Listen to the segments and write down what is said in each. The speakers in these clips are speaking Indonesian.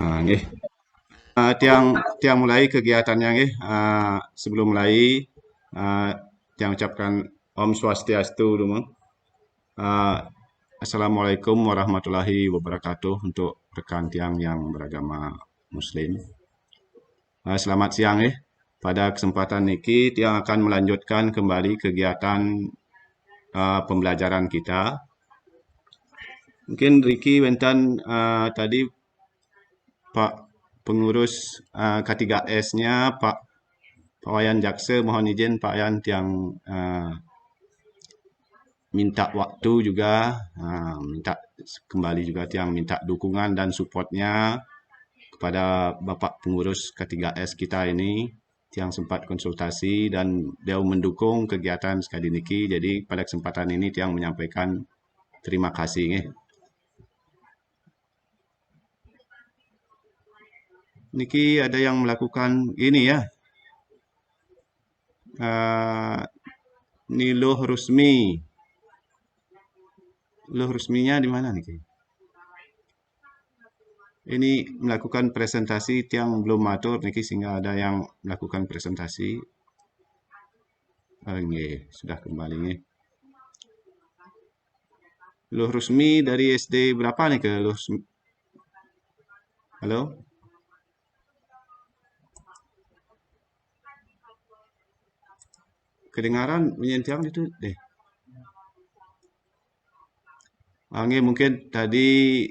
Nggih. Tiang tiang mulai kegiatannya nggih. Sebelum mulai ah, tiang ucapkan Om Swastiastu dulu. Ah, Assalamualaikum warahmatullahi wabarakatuh untuk rekan tiang yang beragama Muslim. Selamat siang Pada kesempatan ini tiang akan melanjutkan kembali kegiatan pembelajaran kita. Mungkin Ricky Wentan tadi Pak pengurus K3S-nya Pak Wayan Jakse, mohon izin Pak Wayan yang minta waktu juga, minta kembali juga yang minta dukungan dan supportnya kepada Bapak pengurus K3S kita ini yang sempat konsultasi dan dia mendukung kegiatan sekali niki. Jadi pada kesempatan ini yang menyampaikan terima kasih. Niki ada yang melakukan ini ya, Niluh Rusmi. Niluh Rusminya di mana niki? Ini melakukan presentasi yang belum matur niki sehingga ada yang melakukan presentasi. Sudah kembali nih. Luh Rusmi dari SD berapa nih ke Luh Rusmi? Halo? Kedengaran menyentuh itu deh. Mungkin tadi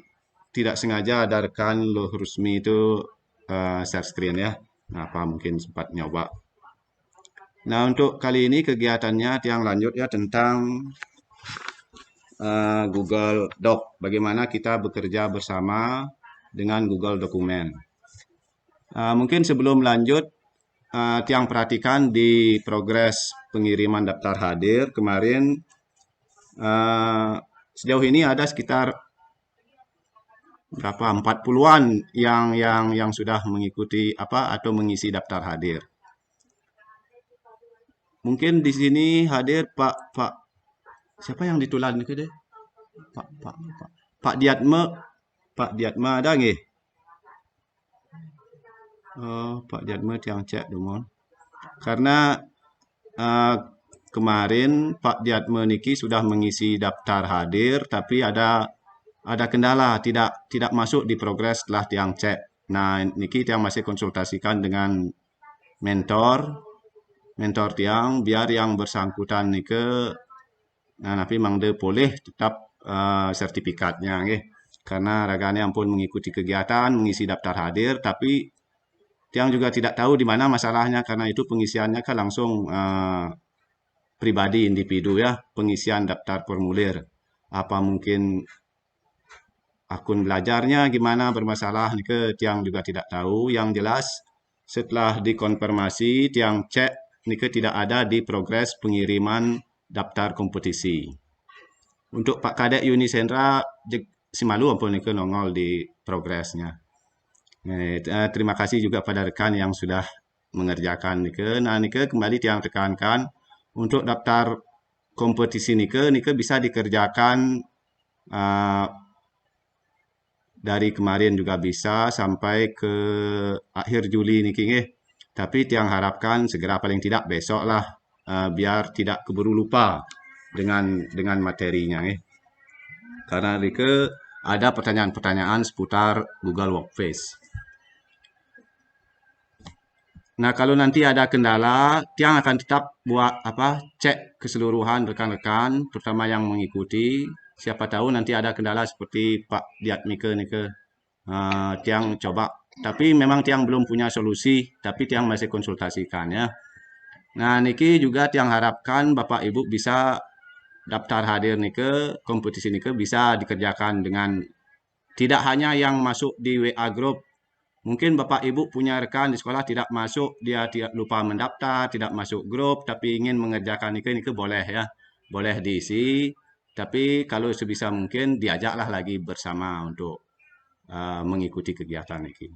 tidak sengaja ada rekan Luh Rusmi itu share screen ya. Apa mungkin sempat nyoba. Nah, untuk kali ini kegiatannya yang lanjut ya tentang Google Doc. Bagaimana kita bekerja bersama dengan Google Dokumen. Mungkin sebelum lanjut, Tiang perhatikan di progres pengiriman daftar hadir kemarin sejauh ini ada sekitar berapa 40-an yang sudah mengikuti atau mengisi daftar hadir. Mungkin di sini hadir Pak siapa yang ditulan itu deh? Pak Diatma ada nggih? Pak Diatma yang cek dulu. Karena kemarin Pak Diatma niki sudah mengisi daftar hadir tapi ada kendala tidak masuk di progres setelah tiang cek. Nah, niki tiang masih konsultasikan dengan mentor tiang biar yang bersangkutan nike tapi memang dia boleh tetap sertifikatnya nggih. Karena raganya ampun mengikuti kegiatan, mengisi daftar hadir tapi tiang juga tidak tahu di mana masalahnya karena itu pengisiannya kan langsung pribadi individu ya, pengisian daftar formulir. Apa mungkin akun belajarnya gimana bermasalah ke tiang juga tidak tahu. Yang jelas setelah dikonfirmasi tiang cek nike tidak ada di progres pengiriman daftar kompetisi. Untuk Pak Kadek Yuni Sendra simalu ampun nike nongol di progresnya. Terima kasih juga pada rekan yang sudah mengerjakan nike. Nah nike kembali tiang tekankan untuk daftar kompetisi nike bisa dikerjakan dari kemarin juga bisa sampai ke akhir Juli niki nggih. Tapi tiang harapkan segera paling tidak besok lah biar tidak keburu lupa dengan materinya nggih. Karena nike ada pertanyaan-pertanyaan seputar Google Workspace. Nah, kalau nanti ada kendala, tiang akan tetap buat cek keseluruhan rekan-rekan, terutama yang mengikuti. Siapa tahu nanti ada kendala seperti Pak Diatmike nike. Tiang coba, tapi memang tiang belum punya solusi, tapi tiang masih konsultasikan ya. Nah, niki juga tiang harapkan Bapak Ibu bisa daftar hadir nike, kompetisi nike bisa dikerjakan dengan tidak hanya yang masuk di WA Group. Mungkin Bapak Ibu punya rekan di sekolah tidak masuk, dia tidak lupa mendaftar, tidak masuk grup, tapi ingin mengerjakan nike boleh ya. Boleh diisi, tapi kalau sebisa mungkin diajaklah lagi bersama untuk mengikuti kegiatan ini.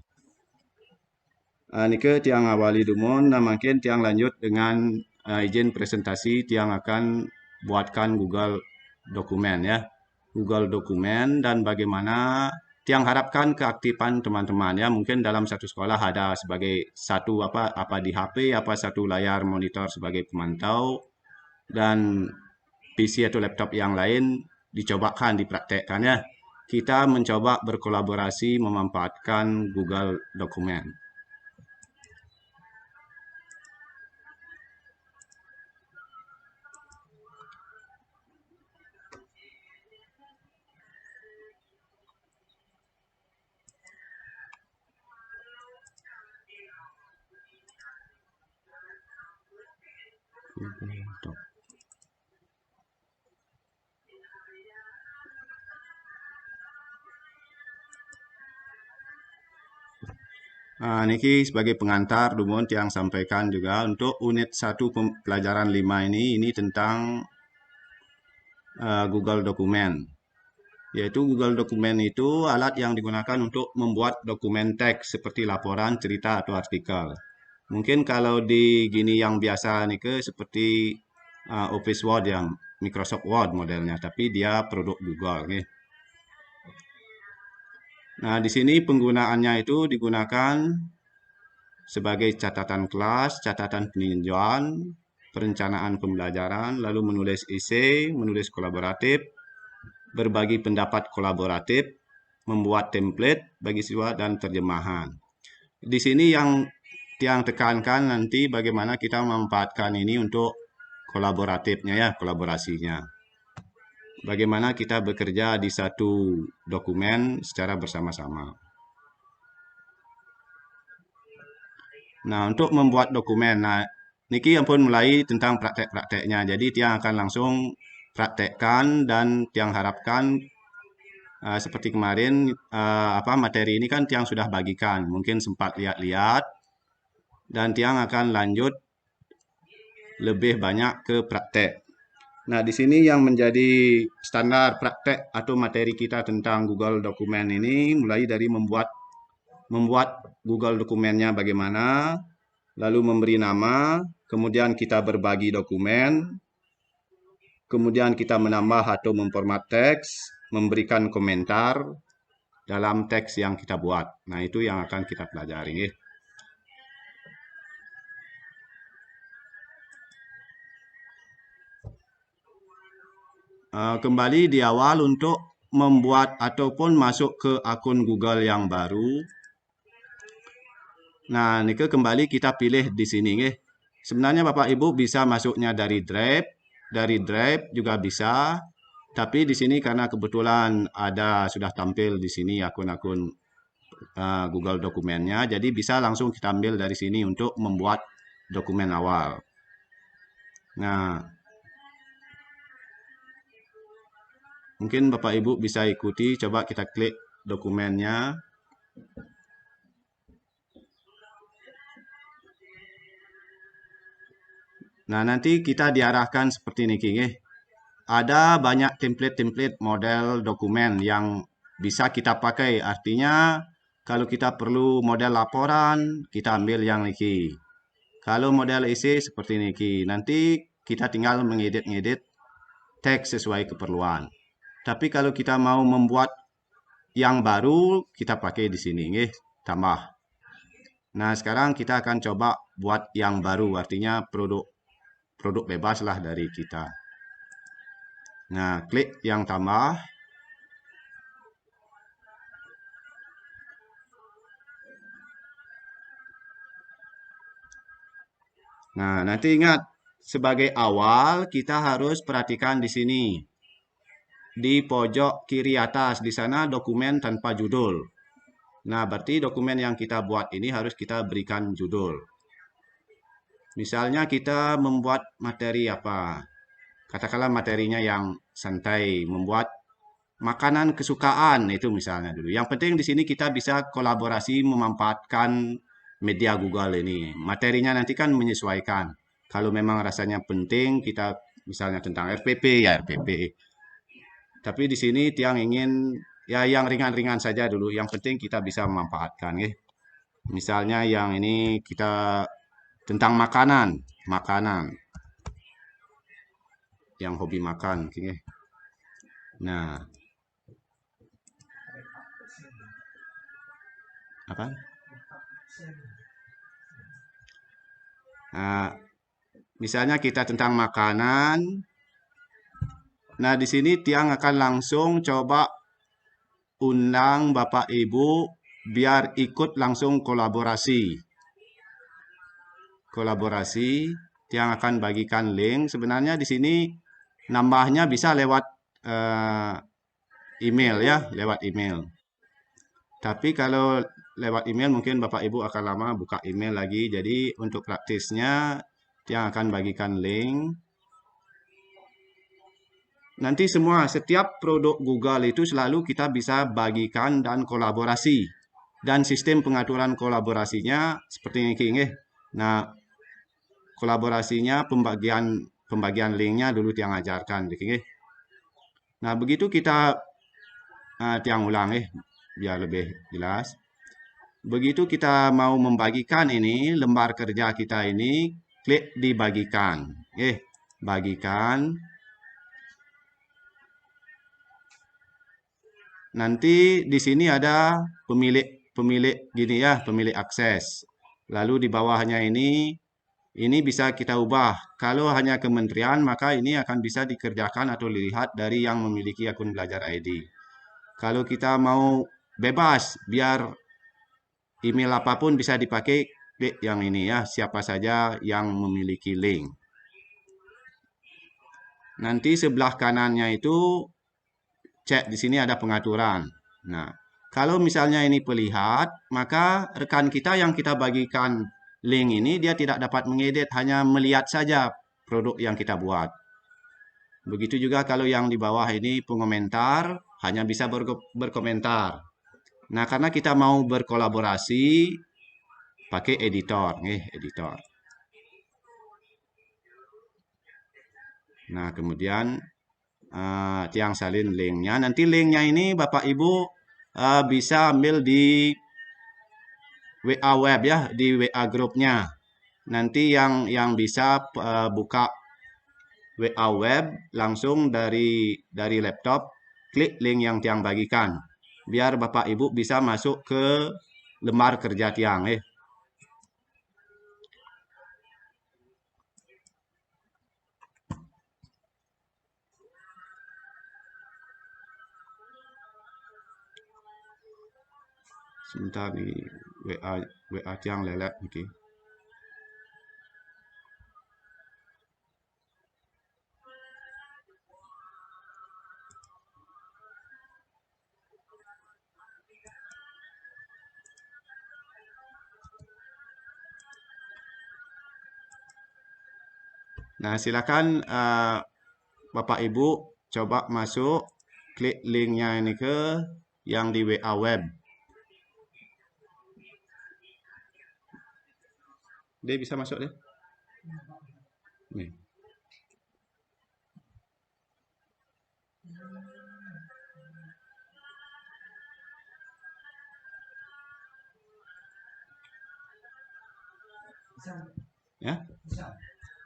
Nike tiang awali dumon, nah makin tiang lanjut dengan izin presentasi tiang akan buatkan Google Dokumen ya. Google Dokumen dan bagaimana Tiang harapkan keaktifan teman-teman ya. Mungkin dalam satu sekolah ada sebagai satu apa di HP, apa satu layar monitor sebagai pemantau, dan PC atau laptop yang lain dicobakan dipraktekkan ya. Kita mencoba berkolaborasi memanfaatkan Google Dokumen. Nah, niki sebagai pengantar Dumon yang sampaikan juga untuk unit 1 pelajaran 5 ini tentang Google Dokumen. Yaitu Google Dokumen itu alat yang digunakan untuk membuat dokumen teks seperti laporan, cerita, atau artikel. Mungkin kalau di gini yang biasa nih ke seperti Office Word yang Microsoft Word modelnya, tapi dia produk Google. Nih. Nah, di sini penggunaannya itu digunakan sebagai catatan kelas, catatan peninjauan, perencanaan pembelajaran, lalu menulis esai, menulis kolaboratif, berbagi pendapat kolaboratif, membuat template bagi siswa, dan terjemahan. Di sini yang Tiang tekankan nanti bagaimana kita memanfaatkan ini untuk kolaboratifnya ya, kolaborasinya. Bagaimana kita bekerja di satu dokumen secara bersama-sama. Nah, untuk membuat dokumen, nah, niki pun mulai tentang praktek-prakteknya. Jadi, Tiang akan langsung praktekkan dan Tiang harapkan seperti kemarin materi ini kan Tiang sudah bagikan, mungkin sempat lihat-lihat dan Tiang akan lanjut lebih banyak ke praktek. Nah, di sini yang menjadi standar praktek atau materi kita tentang Google Dokumen ini mulai dari membuat Google Dokumennya bagaimana, lalu memberi nama, kemudian kita berbagi dokumen, kemudian kita menambah atau memformat teks, memberikan komentar dalam teks yang kita buat. Nah, itu yang akan kita pelajari. Kembali di awal untuk membuat ataupun masuk ke akun Google yang baru. Nah, ini kembali kita pilih di sini. Sebenarnya Bapak Ibu bisa masuknya dari Drive juga bisa. Tapi di sini karena kebetulan sudah tampil di sini akun-akun Google dokumennya, jadi bisa langsung kita ambil dari sini untuk membuat dokumen awal. Nah, mungkin Bapak Ibu bisa ikuti, coba kita klik dokumennya. Nah, nanti kita diarahkan seperti ini, Ada banyak template-template model dokumen yang bisa kita pakai. Artinya, kalau kita perlu model laporan, kita ambil yang niki. Kalau model isi seperti niki. Nanti kita tinggal mengedit-ngedit teks sesuai keperluan. Tapi kalau kita mau membuat yang baru, kita pakai di sini, tambah. Nah, sekarang kita akan coba buat yang baru, artinya produk bebas lah dari kita. Nah, klik yang tambah. Nah, nanti ingat, sebagai awal kita harus perhatikan di sini. Di pojok kiri atas, di sana dokumen tanpa judul. Nah, berarti dokumen yang kita buat ini harus kita berikan judul. Misalnya kita membuat materi apa? Katakanlah materinya yang santai, membuat makanan kesukaan itu misalnya dulu. Yang penting di sini kita bisa kolaborasi memanfaatkan media Google ini. Materinya nanti kan menyesuaikan. Kalau memang rasanya penting kita misalnya tentang RPP ya RPP. Tapi di sini Tiang ingin ya yang ringan-ringan saja dulu. Yang penting kita bisa memanfaatkan ya. Misalnya yang ini kita tentang makanan. Yang hobi makan, Nah, Apa? Nah, misalnya kita tentang makanan. Nah, di sini Tiang akan langsung coba undang Bapak Ibu biar ikut langsung kolaborasi. Tiang akan bagikan link. Sebenarnya di sini nambahnya bisa lewat eh, email ya, lewat email. Tapi kalau lewat email mungkin Bapak Ibu akan lama buka email lagi. Jadi untuk praktisnya Tiang akan bagikan link. Nanti setiap produk Google itu selalu kita bisa bagikan dan kolaborasi. Dan sistem pengaturan kolaborasinya seperti ini. Nah, kolaborasinya pembagian linknya dulu Tiang ajarkan. Nah, begitu kita Tiang ulang biar lebih jelas. Begitu kita mau membagikan ini, lembar kerja kita ini, klik di bagikan. Bagikan. Nanti di sini ada pemilik gini ya, pemilik akses. Lalu di bawahnya ini bisa kita ubah. Kalau hanya kementerian, maka ini akan bisa dikerjakan atau dilihat dari yang memiliki akun Belajar ID. Kalau kita mau bebas, biar email apapun bisa dipakai, klik yang ini ya, siapa saja yang memiliki link. Nanti sebelah kanannya itu cek di sini ada pengaturan. Nah, kalau misalnya ini pelihat, maka rekan kita yang kita bagikan link ini dia tidak dapat mengedit, hanya melihat saja produk yang kita buat. Begitu juga kalau yang di bawah ini pengomentar, hanya bisa berkomentar. Nah, karena kita mau berkolaborasi, pakai editor, editor. Nah, kemudian Tiang salin linknya. Nanti linknya ini Bapak Ibu bisa ambil di WA web ya, di WA grupnya. Nanti yang bisa buka WA web langsung dari laptop, klik link yang Tiang bagikan. Biar Bapak Ibu bisa masuk ke lembar kerja Tiang. Sebentar di WA Tiang lelet. Okay. Nah, silakan Bapak Ibu coba masuk, klik linknya ini ke yang di WA web. Dia bisa masuk deh. Nih. Ya.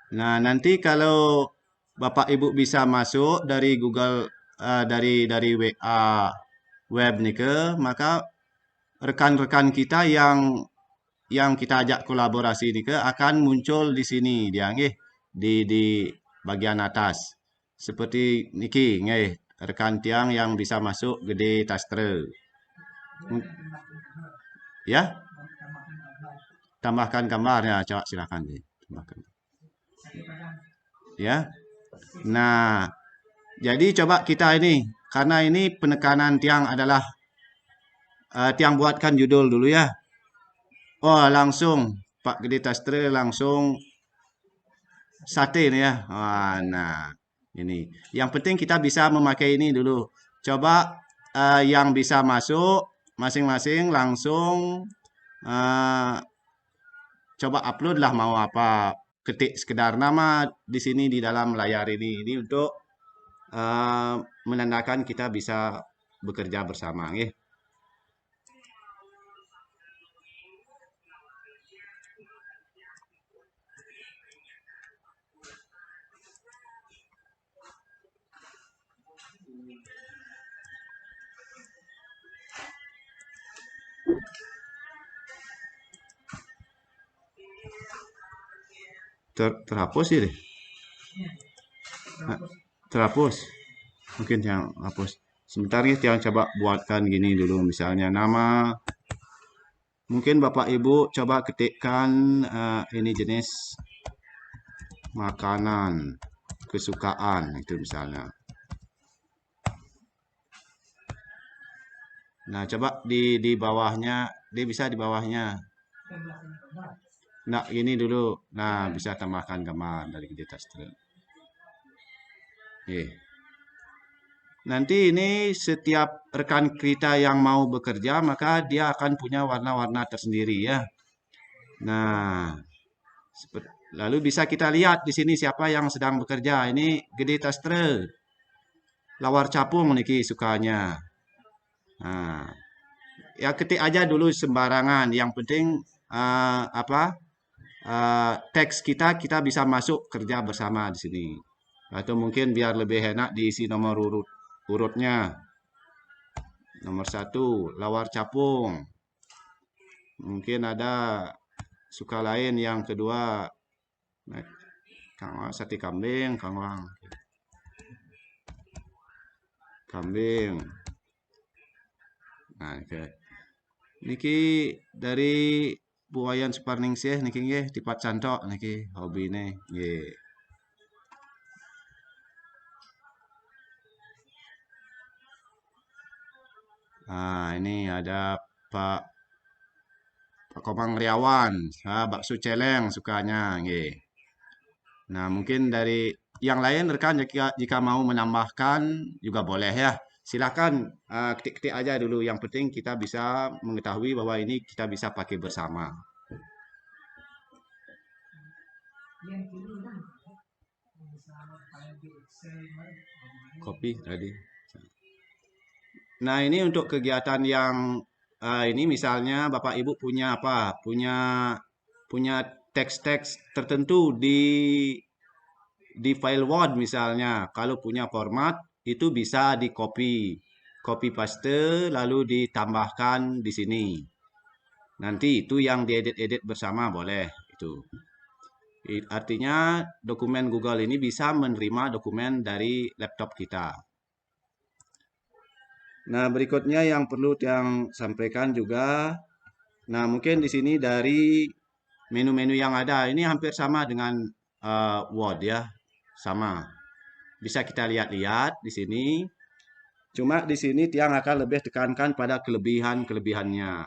Nah, nanti kalau Bapak Ibu bisa masuk dari Google dari WA web nih maka rekan-rekan kita yang kita ajak kolaborasi nih akan muncul di sini dia di bagian atas. Seperti niki rekan Tiang yang bisa masuk gede tastre. Ya, tambahkan gambarnya, coba silakan tambahkan. Ya. Nah, jadi coba kita ini karena ini penekanan Tiang adalah Tiang buatkan judul dulu ya. Oh, langsung Pak Gede Tastre langsung sate nih ya. Nah, ini. Yang penting kita bisa memakai ini dulu. Coba yang bisa masuk masing-masing langsung uh, coba upload lah mau apa. Ketik sekedar nama di sini di dalam layar ini untuk menandakan kita bisa bekerja bersama. terhapus sih deh. Nah, terhapus. Mungkin yang hapus. Sebentar ya, yang coba buatkan gini dulu. Misalnya nama. Mungkin Bapak Ibu coba ketikkan ini jenis makanan kesukaan itu misalnya. Nah, coba di bawahnya, dia bisa di bawahnya. Nah, ini dulu. Nah, bisa tambahkan gambar dari identitas. Nanti ini setiap rekan kita yang mau bekerja, maka dia akan punya warna-warna tersendiri ya. Nah, lalu bisa kita lihat di sini siapa yang sedang bekerja. Ini Gede Tastre. Lawar capung niki sukanya. Nah, ya ketik aja dulu sembarangan. Yang penting teks kita bisa masuk kerja bersama di sini. Atau mungkin biar lebih enak diisi nomor urutnya. Nomor 1, lawar capung. Mungkin ada suka lain yang kedua. Sate kambing, kangwang. Kambing. Nah, niki dari Buayan Suparningsih niki nggih tipat cantok niki hobine nggih. Nah, ini ada Pak Komang Riawan, bakso celeng sukanya nggih. Nah, mungkin dari yang lain rekan jika mau menambahkan juga boleh ya. Silakan ketik-ketik aja dulu. Yang penting kita bisa mengetahui bahwa ini kita bisa pakai bersama. Kopi tadi. Nah, ini untuk kegiatan yang ini misalnya Bapak Ibu punya apa? Punya teks-teks tertentu di file Word misalnya. Kalau punya format itu bisa di copy paste lalu ditambahkan di sini. Nanti itu yang diedit-edit bersama boleh itu. Artinya dokumen Google ini bisa menerima dokumen dari laptop kita. Nah, berikutnya yang perlu yang sampaikan juga. Nah, mungkin di sini dari menu-menu yang ada ini hampir sama dengan Word ya, sama. Bisa kita lihat-lihat di sini. Cuma di sini Tiang akan lebih tekankan pada kelebihan-kelebihannya.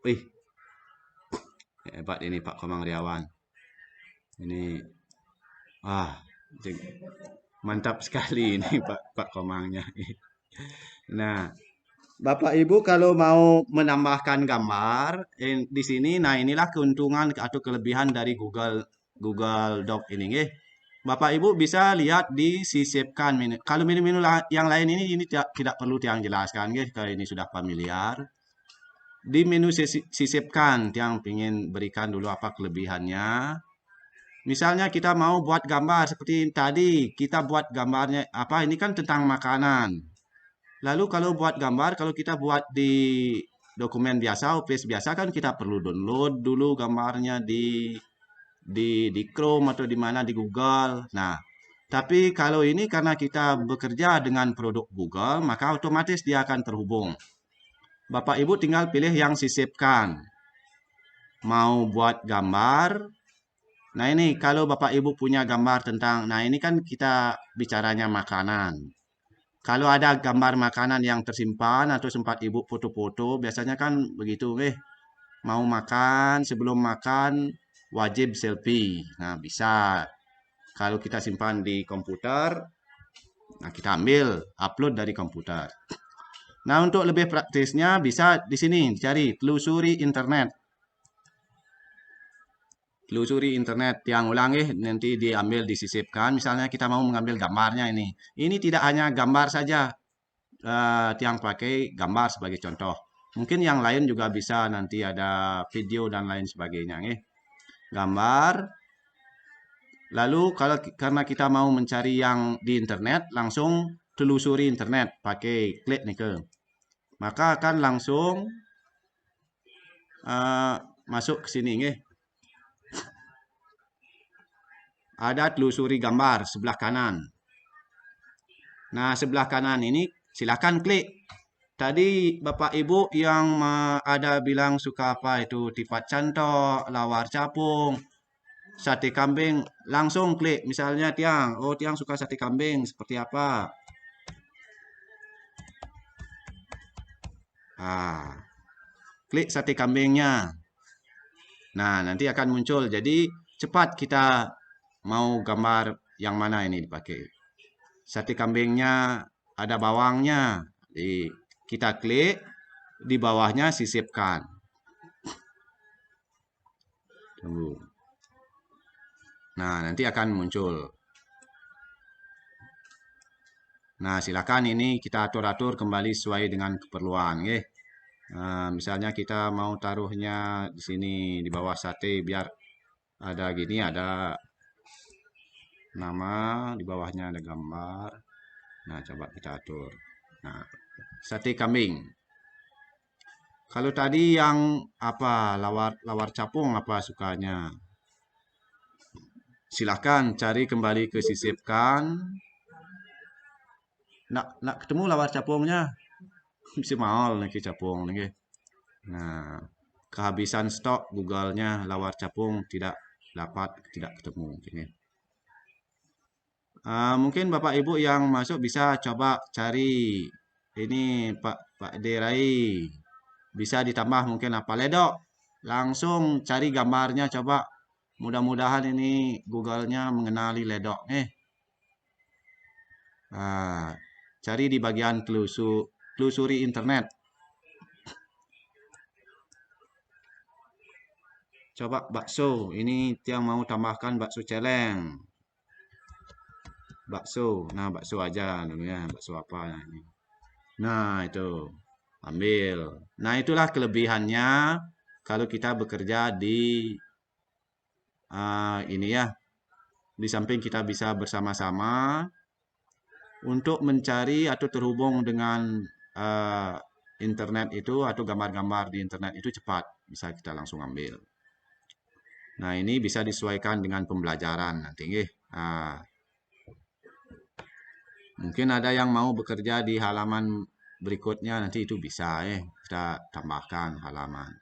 Wih, hebat ini Pak Komang Riawan. Ini, mantap sekali ini Pak Komangnya. Nah, Bapak Ibu kalau mau menambahkan gambar di sini, nah inilah keuntungan atau kelebihan dari Google Doc ini, nggih. Bapak Ibu bisa lihat disisipkan menu. Kalau menu-menu yang lain ini tidak perlu yang jelaskan, nggih. Kalau ini sudah familiar. Di menu sisipkan yang ingin berikan dulu apa kelebihannya. Misalnya kita mau buat gambar seperti tadi, kita buat gambarnya apa? Ini kan tentang makanan. Lalu kalau buat gambar, kalau kita buat di dokumen biasa, OPS biasa kan kita perlu download dulu gambarnya di Chrome atau di mana di Google. Nah, tapi kalau ini karena kita bekerja dengan produk Google, maka otomatis dia akan terhubung. Bapak Ibu tinggal pilih yang sisipkan. Mau buat gambar. Nah, ini kalau Bapak Ibu punya gambar tentang, nah ini kan kita bicaranya makanan. Kalau ada gambar makanan yang tersimpan atau sempat ibu foto-foto, biasanya kan begitu, mau makan, sebelum makan wajib selfie. Nah, bisa. Kalau kita simpan di komputer, nah kita ambil, upload dari komputer. Nah, untuk lebih praktisnya bisa di sini cari telusuri internet. Telusuri internet yang ulangi nanti diambil disisipkan. Misalnya kita mau mengambil gambarnya ini. Ini tidak hanya gambar saja. Yang pakai gambar sebagai contoh. Mungkin yang lain juga bisa nanti ada video dan lain sebagainya. Gambar. Lalu karena kita mau mencari yang di internet, langsung telusuri internet pakai klik nih ke. Maka akan langsung masuk ke sini. ada telusuri gambar sebelah kanan. Nah, sebelah kanan ini silakan klik. Tadi Bapak Ibu yang ada bilang suka apa itu tipat cantok, lawar capung, sate kambing, langsung klik. Misalnya Tiang, oh Tiang suka sate kambing seperti apa? Klik sate kambingnya. Nah, nanti akan muncul. Jadi cepat kita mau gambar yang mana ini dipakai. Sate kambingnya ada bawangnya. Kita klik, di bawahnya sisipkan. Tunggu. Nah, nanti akan muncul. Nah, silakan ini kita atur-atur kembali sesuai dengan keperluan. Nah, misalnya kita mau taruhnya di sini di bawah sate biar ada gini, ada nama, di bawahnya ada gambar. Nah, coba kita atur. Nah, sate kambing. Kalau tadi yang apa lawar capung apa sukanya? Silakan cari kembali ke sisipkan. Nak ketemu lawar capungnya. Mesti mahal nih capung nih. Nah, kehabisan stok Google-nya lawar capung tidak ketemu mungkin. Mungkin Bapak Ibu yang masuk bisa coba cari ini Pak Derai. Bisa ditambah mungkin apa ledok. Langsung cari gambarnya coba. Mudah-mudahan ini Google-nya mengenali ledok. Cari di bagian telusuri internet. Coba bakso. Ini Tiang mau tambahkan bakso celeng. Bakso. Nah, bakso aja dulu ya. Bakso apa ini? Nah, itu. Ambil. Nah, itulah kelebihannya kalau kita bekerja di ini ya. Di samping kita bisa bersama-sama untuk mencari atau terhubung dengan internet itu atau gambar-gambar di internet itu cepat. Bisa kita langsung ambil. Nah, ini bisa disesuaikan dengan pembelajaran nanti. Mungkin ada yang mau bekerja di halaman berikutnya nanti itu bisa kita tambahkan halaman.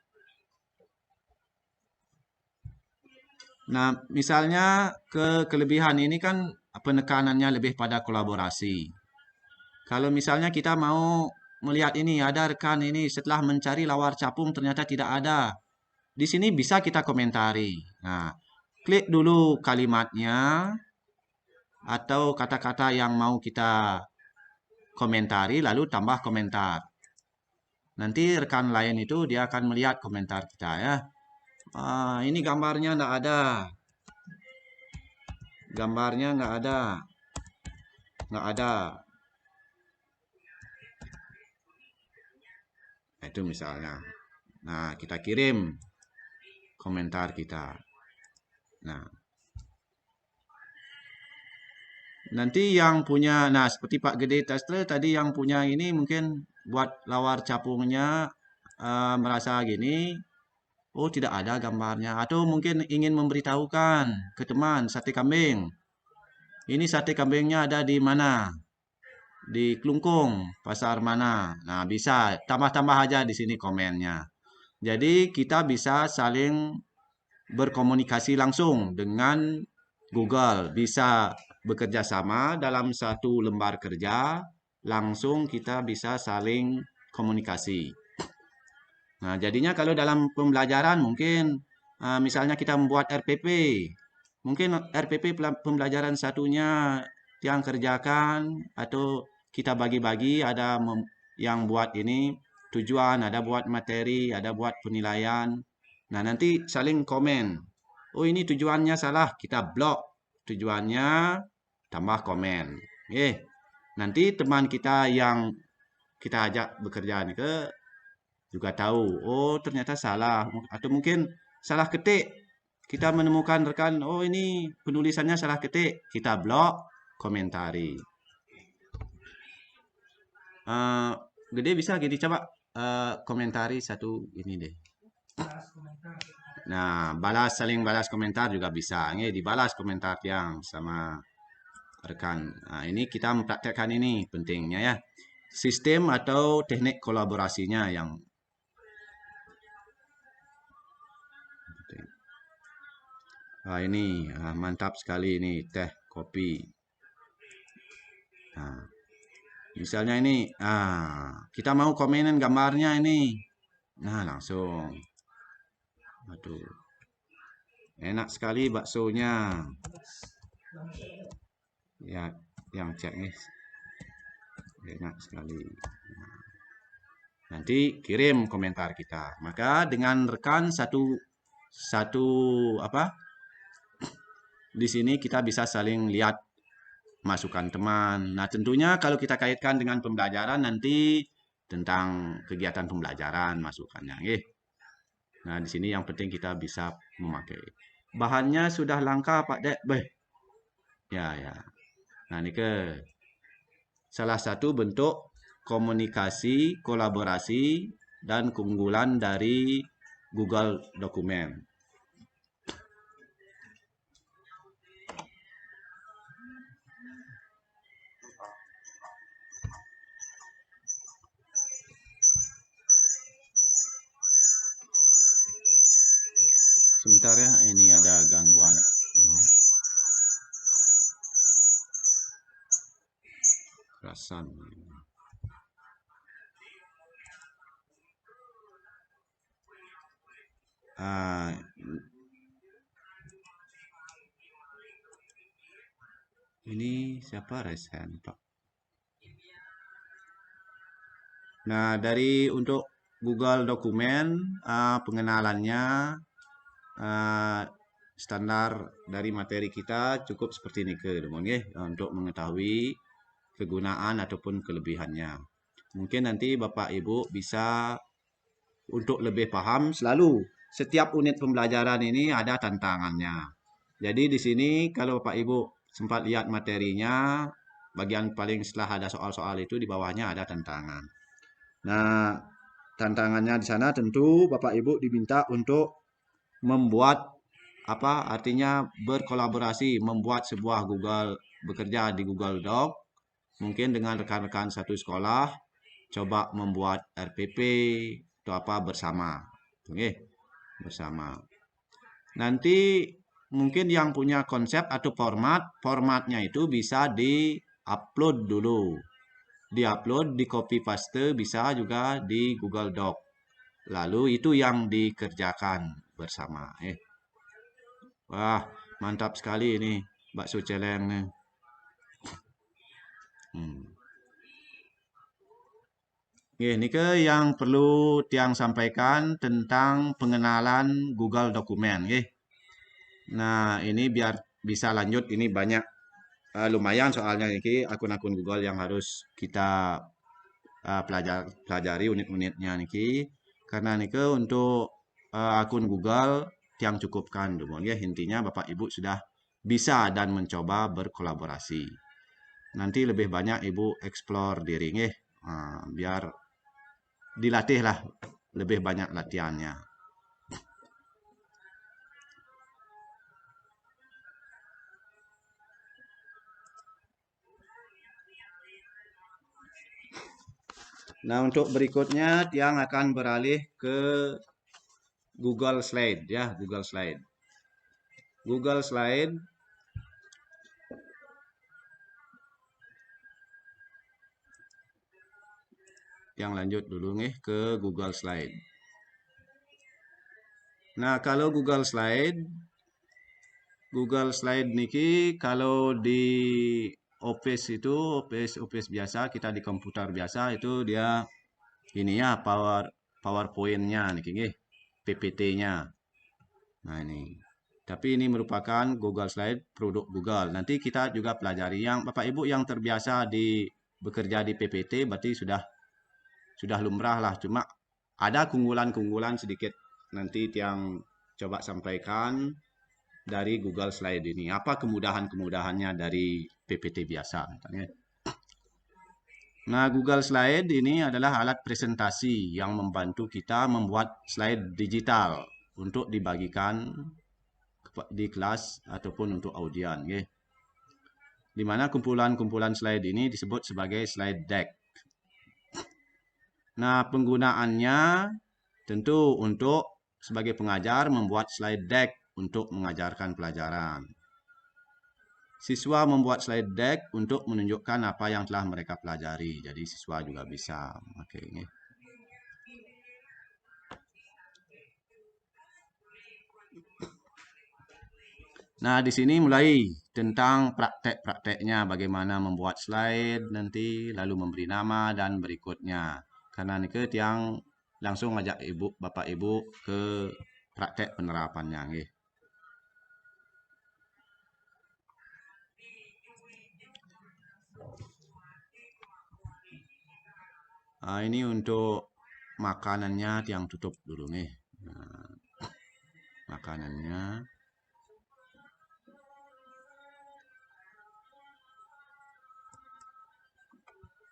Nah, misalnya kelebihan ini kan penekanannya lebih pada kolaborasi. Kalau misalnya kita mau melihat ini ada rekan ini setelah mencari lawar capung ternyata tidak ada. Di sini bisa kita komentari. Nah, klik dulu kalimatnya atau kata-kata yang mau kita komentari lalu tambah komentar. Nanti rekan lain itu dia akan melihat komentar kita ya. Ini gambarnya nggak ada. Gambarnya nggak ada. Nggak ada. Nah, itu misalnya. Nah, kita kirim komentar kita. Nah, nanti yang punya, nah seperti Pak Gede Tastre tadi yang punya ini mungkin buat lawar capungnya merasa gini, oh tidak ada gambarnya. Atau mungkin ingin memberitahukan ke teman sate kambing. Ini sate kambingnya ada di mana? Di Klungkung, pasar mana? Nah bisa, tambah-tambah aja di sini komennya. Jadi kita bisa saling berkomunikasi langsung dengan Google. Bisa bekerja sama dalam satu lembar kerja, langsung kita bisa saling komunikasi. Nah, jadinya kalau dalam pembelajaran mungkin misalnya kita membuat RPP, mungkin RPP pembelajaran satunya yang kerjakan atau kita bagi-bagi ada yang buat ini tujuan, ada buat materi, ada buat penilaian. Nah, nanti saling komen. Oh, ini tujuannya salah, kita blok tujuannya, tambah komen. Nanti teman kita yang kita ajak bekerja ke juga tahu, oh ternyata salah. Atau mungkin salah ketik. Kita menemukan rekan, oh ini penulisannya salah ketik. Kita blok, komentari. Gede bisa gini, coba komentari satu ini deh. Nah, saling balas komentar juga bisa. Ini dibalas komentar yang sama rekan. Nah, ini kita mempraktekkan ini pentingnya ya. Sistem atau teknik kolaborasinya yang penting. Ini mantap sekali ini teh kopi. Nah, misalnya ini, kita mau komenin gambarnya ini. Nah, langsung. Aduh, enak sekali baksonya. Ya, yang cek nih. Enak sekali. Nanti kirim komentar kita. Maka dengan rekan satu apa? Di sini kita bisa saling lihat masukan teman. Nah, tentunya kalau kita kaitkan dengan pembelajaran nanti tentang kegiatan pembelajaran masukannya, nggih. Nah, di sini yang penting kita bisa memakai. Bahannya sudah langka, Pak Dek. Beh. Ya, ya. Nah, ini ke salah satu bentuk komunikasi, kolaborasi, dan keunggulan dari Google Dokumen. Sebentar ya, ini ada gangguan. Kerasan. Ini siapa Resen, Pak? Nah, untuk Google Dokumen, pengenalannya standar dari materi kita cukup seperti ini ke untuk mengetahui kegunaan ataupun kelebihannya. Mungkin nanti Bapak Ibu bisa untuk lebih paham selalu setiap unit pembelajaran ini ada tantangannya. Jadi di sini kalau Bapak Ibu sempat lihat materinya, bagian paling setelah ada soal-soal itu di bawahnya ada tantangan. Nah, tantangannya di sana tentu Bapak Ibu diminta untuk membuat artinya berkolaborasi, membuat sebuah bekerja di Google Doc, mungkin dengan rekan-rekan satu sekolah, coba membuat RPP atau bersama. Oke, bersama. Nanti mungkin yang punya konsep atau formatnya itu bisa di-upload dulu. Di-upload, di copy paste bisa juga di Google Doc. Lalu itu yang dikerjakan bersama. Wah, mantap sekali ini bakso celeng nih. Ini yang perlu Tiang sampaikan tentang pengenalan Google Dokumen. Nah, ini biar bisa lanjut, ini banyak lumayan soalnya ini akun-akun Google yang harus kita pelajari unit-unitnya niki. Karena niki untuk akun Google Tiang cukupkan dulu intinya Bapak Ibu sudah bisa dan mencoba berkolaborasi. Nanti lebih banyak Ibu explore diri biar dilatih lah lebih banyak latihannya. Nah, untuk berikutnya Tiang akan beralih ke Google Slide ya, Google Slide. Google Slide yang lanjut dulu nih ke Google Slide. Nah, kalau Google Slide niki kalau di Office itu Office biasa kita di komputer biasa itu dia ini ya PowerPoint-nya niki PPT-nya. Nah, ini. Tapi ini merupakan Google Slide produk Google. Nanti kita juga pelajari yang Bapak Ibu yang terbiasa bekerja di PPT berarti sudah lumrah lah. Cuma ada keunggulan-keunggulan sedikit nanti yang coba sampaikan dari Google Slide ini. Apa kemudahan-kemudahannya dari PPT biasa? Nah, Google Slide ini adalah alat presentasi yang membantu kita membuat slide digital untuk dibagikan di kelas ataupun untuk audien. Okay. Di mana kumpulan-kumpulan slide ini disebut sebagai slide deck. Nah, penggunaannya tentu untuk sebagai pengajar membuat slide deck untuk mengajarkan pelajaran. Siswa membuat slide deck untuk menunjukkan apa yang telah mereka pelajari. Jadi siswa juga bisa. Okay. Nah, di sini mulai tentang praktek-prakteknya, bagaimana membuat slide nanti, lalu memberi nama dan berikutnya. Karena ini ke tiang langsung ajak bapak ibu ke praktek penerapannya. Nggih. Nah, ini untuk makanannya tiang tutup dulu nih. Nah, makanannya.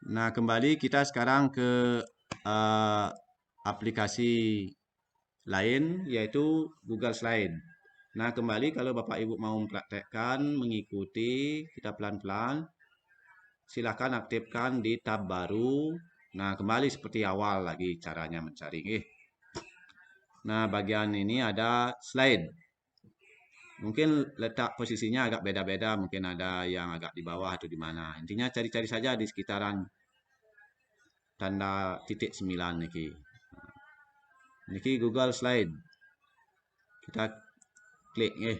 Nah, kembali kita sekarang ke aplikasi lain, yaitu Google Slide. Nah, kembali kalau Bapak Ibu mau mempraktekkan, mengikuti, kita pelan-pelan, silakan aktifkan di tab baru. Nah, kembali seperti awal lagi caranya mencari. Nah, bagian ini ada slide. Mungkin letak posisinya agak beda-beda, mungkin ada yang agak di bawah atau di mana. Intinya cari-cari saja di sekitaran tanda titik 9 niki. Niki Google Slide. Kita klik nggih.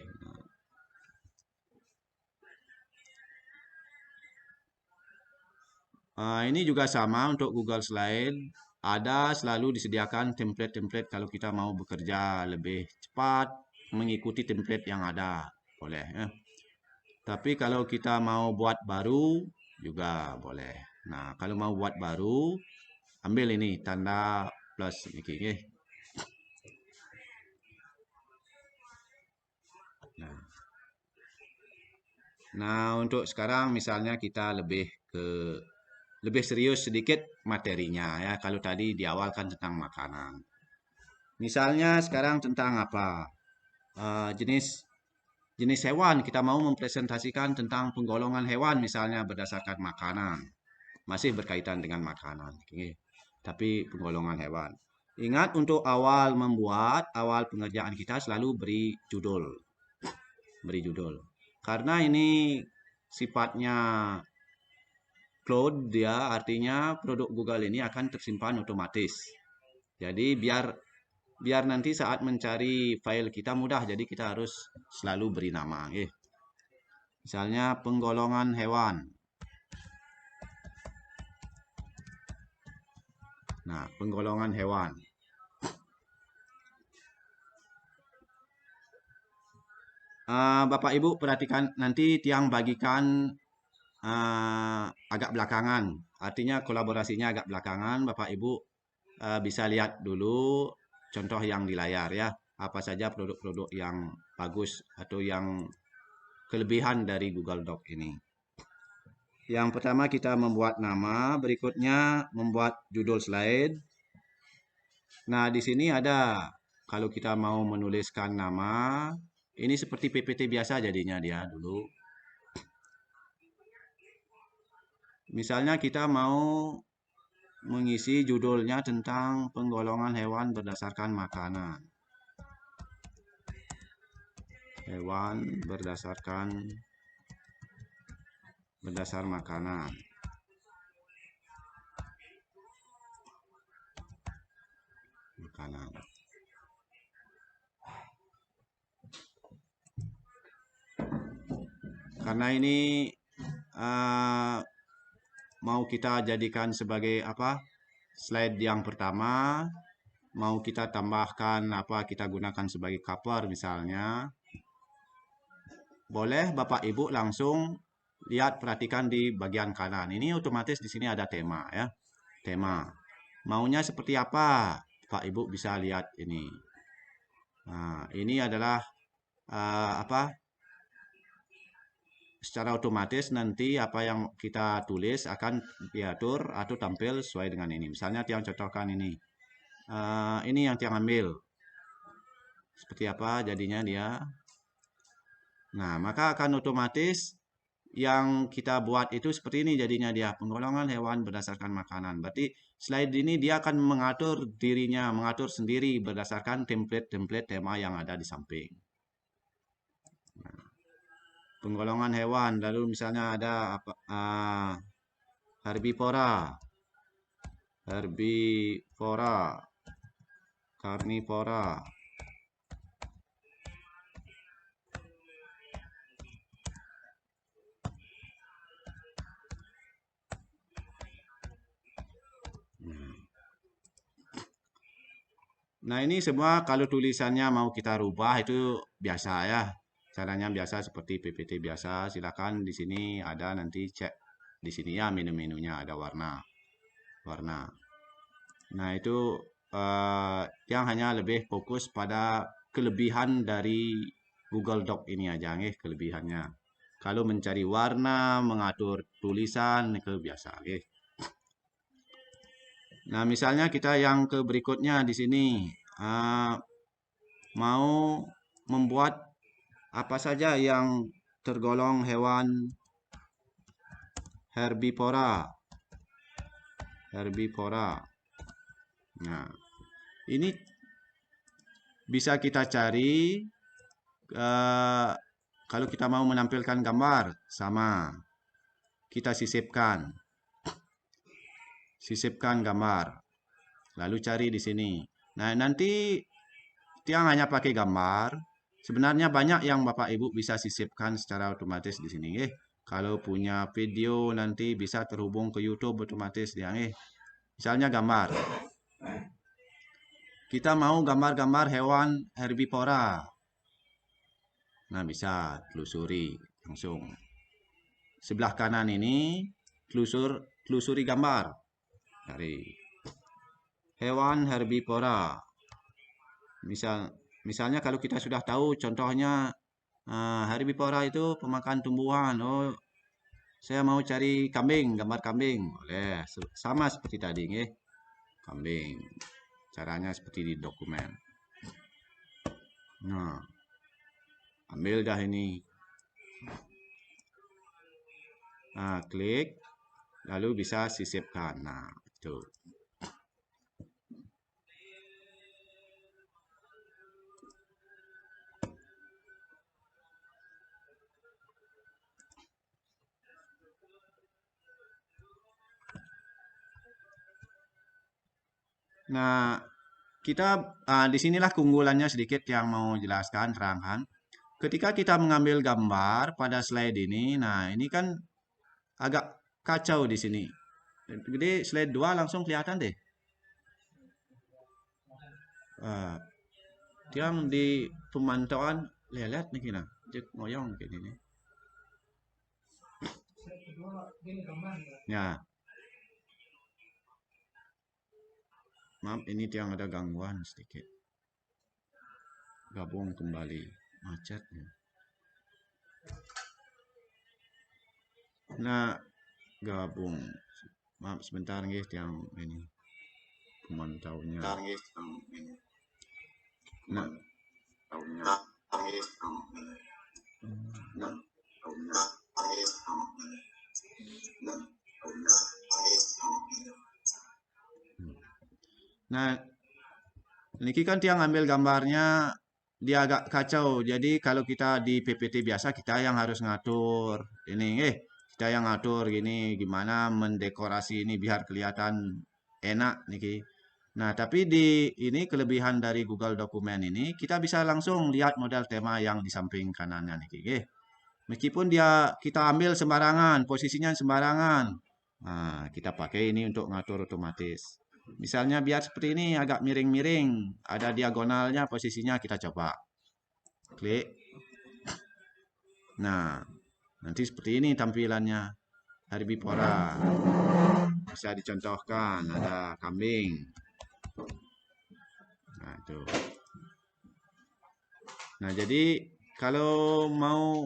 Ini juga sama untuk Google Slide. Ada selalu disediakan template-template kalau kita mau bekerja lebih cepat mengikuti template yang ada. Boleh. Tapi kalau kita mau buat baru juga boleh. Nah, kalau mau buat baru, ambil ini tanda plus ini. Nah, untuk sekarang misalnya kita lebih serius sedikit materinya ya. Kalau tadi di awal kan tentang makanan. Misalnya sekarang tentang apa? Jenis hewan. Kita mau mempresentasikan tentang penggolongan hewan misalnya berdasarkan makanan. Masih berkaitan dengan makanan. Tapi penggolongan hewan. Ingat untuk awal pengerjaan kita selalu beri judul. Karena ini sifatnya cloud, dia artinya produk Google ini akan tersimpan otomatis. Jadi biar nanti saat mencari file kita mudah, jadi kita harus selalu beri nama. Misalnya penggolongan hewan. Nah, penggolongan hewan. Bapak Ibu perhatikan nanti tiang bagikan agak belakangan. Artinya kolaborasinya agak belakangan. Bapak Ibu bisa lihat dulu contoh yang di layar ya. Apa saja produk-produk yang bagus atau yang kelebihan dari Google Doc ini. Yang pertama kita membuat nama, berikutnya membuat judul slide. Nah, di sini ada kalau kita mau menuliskan nama, ini seperti PPT biasa jadinya dia dulu. Misalnya kita mau mengisi judulnya tentang penggolongan hewan berdasarkan makanan. Hewan berdasar makanan. Karena ini mau kita jadikan sebagai slide yang pertama, mau kita tambahkan kita gunakan sebagai cover misalnya. Boleh Bapak Ibu langsung lihat, perhatikan di bagian kanan. Ini otomatis di sini ada tema ya. Tema. Maunya seperti apa? Pak Ibu bisa lihat ini. Nah, ini adalah secara otomatis nanti apa yang kita tulis akan diatur atau tampil sesuai dengan ini. Misalnya tiang contohkan ini. Ini yang tiang ambil. seperti apa jadinya dia. Nah, maka akan otomatis yang kita buat itu seperti ini jadinya dia, penggolongan hewan berdasarkan makanan. Berarti slide ini dia akan mengatur dirinya, mengatur sendiri berdasarkan template-template tema yang ada di samping. Nah, penggolongan hewan, lalu misalnya ada apa, herbivora, karnivora. Nah, ini semua kalau tulisannya mau kita rubah itu biasa ya. Caranya biasa seperti PPT biasa. Silakan di sini ada nanti cek di sini ya menu-menunya ada warna. Nah, itu yang hanya lebih fokus pada kelebihan dari Google Doc ini aja nih kelebihannya. Kalau mencari warna, mengatur tulisan itu biasa nih. Nah, misalnya kita yang ke berikutnya di sini mau membuat apa saja yang tergolong hewan herbivora. Nah, ini bisa kita cari kalau kita mau menampilkan gambar sama kita sisipkan gambar lalu cari di sini. Nah, nanti yang hanya pakai gambar sebenarnya banyak yang Bapak Ibu bisa sisipkan secara otomatis di sini kalau punya video nanti bisa terhubung ke YouTube otomatis dia misalnya gambar kita mau gambar-gambar hewan herbivora. Nah, bisa telusuri langsung. Sebelah kanan ini telusuri gambar. Cari hewan herbivora. Misalnya kalau kita sudah tahu contohnya herbivora itu pemakan tumbuhan. Oh, saya mau cari kambing, gambar kambing. Boleh. Sama seperti tadi, kambing. Caranya seperti di dokumen. Nah, ambil dah ini. Nah, klik. Lalu bisa sisipkan. Nah, itu. Nah, kita disinilah keunggulannya sedikit yang mau jelaskan, terangkan. Ketika kita mengambil gambar pada slide ini, nah ini kan agak kacau di sini. Jadi slide 2 langsung kelihatan deh. Yang di pemantauan lihat nih kina, cek ngoyong kayak gini. Ya. Maaf, ini yang ada gangguan sedikit. Gabung kembali. Macet. Nah, gabung. Maaf sebentar guys yang ini pemantaunya. Nah, Nah, ini kan tiang ambil gambarnya dia agak kacau. Jadi kalau kita di PPT biasa kita yang harus ngatur ini, kita yang ngatur gini gimana mendekorasi ini biar kelihatan enak niki. Nah, tapi di ini kelebihan dari Google Dokumen ini kita bisa langsung lihat model tema yang di samping kanannya niki, Meskipun kita ambil sembarangan, posisinya sembarangan. Nah, kita pakai ini untuk ngatur otomatis. Misalnya biar seperti ini agak miring-miring, ada diagonalnya posisinya kita coba. Klik. Nah, nanti seperti ini tampilannya. Herbivora. Bisa dicontohkan, ada kambing. Nah, itu. Nah, jadi kalau mau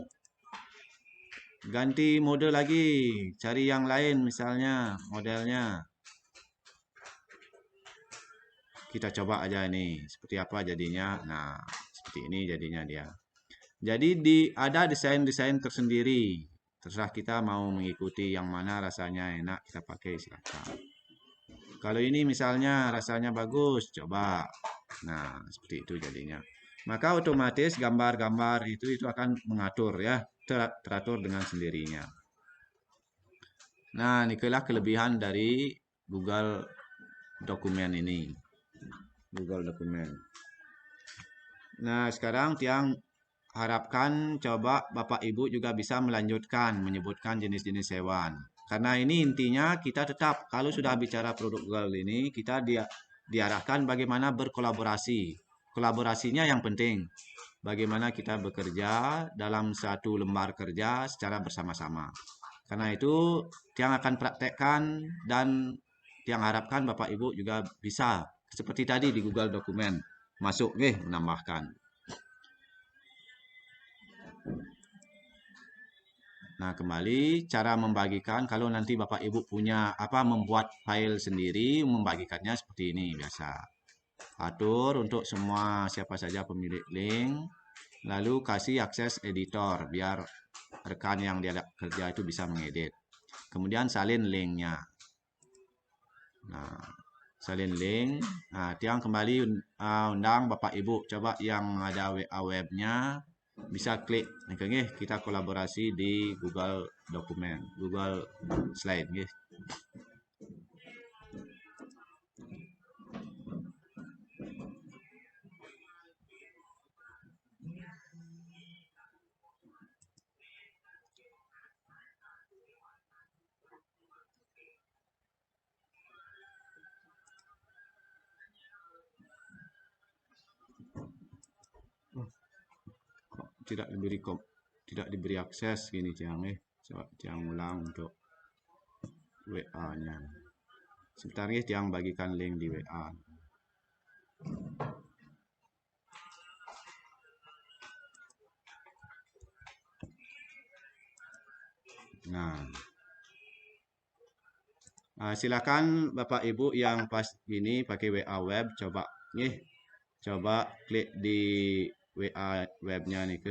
ganti mode lagi, cari yang lain misalnya modelnya. Kita coba aja ini seperti apa jadinya. Nah, seperti seperti ini jadinya dia. Jadi ada desain-desain tersendiri. Terserah kita mau mengikuti yang mana rasanya enak kita pakai silakan. Kalau ini misalnya rasanya bagus, coba. Nah, seperti itu jadinya. Maka otomatis gambar-gambar itu akan mengatur ya, teratur dengan sendirinya. Nah, inilah kelebihan dari Google Dokumen ini. Google Dokumen. Nah, sekarang Tiang harapkan coba Bapak Ibu juga bisa melanjutkan menyebutkan jenis-jenis hewan. Karena ini intinya kita tetap kalau sudah bicara produk Google ini kita diarahkan bagaimana berkolaborasi. Kolaborasinya yang penting. Bagaimana kita bekerja dalam satu lembar kerja secara bersama-sama. Karena itu Tiang akan praktekkan dan Tiang harapkan Bapak Ibu juga bisa seperti tadi di Google Dokumen masuk menambahkan. Nah, kembali cara membagikan kalau nanti Bapak Ibu punya membuat file sendiri, membagikannya seperti ini biasa. Atur untuk semua siapa saja pemilik link, lalu kasih akses editor biar rekan yang dia kerja itu bisa mengedit. Kemudian salin linknya. Nah, salin link. Nah, Tiang kembali undang Bapak Ibu coba yang ada WA webnya bisa klik kita kolaborasi di Google Dokumen, Google Slide tidak diberi akses gini Tiang coba Tiang ulang untuk WA-nya. Sebentar Tiang bagikan link di WA. Nah, silakan Bapak Ibu yang pas ini pakai WA web coba coba klik di WA webnya nih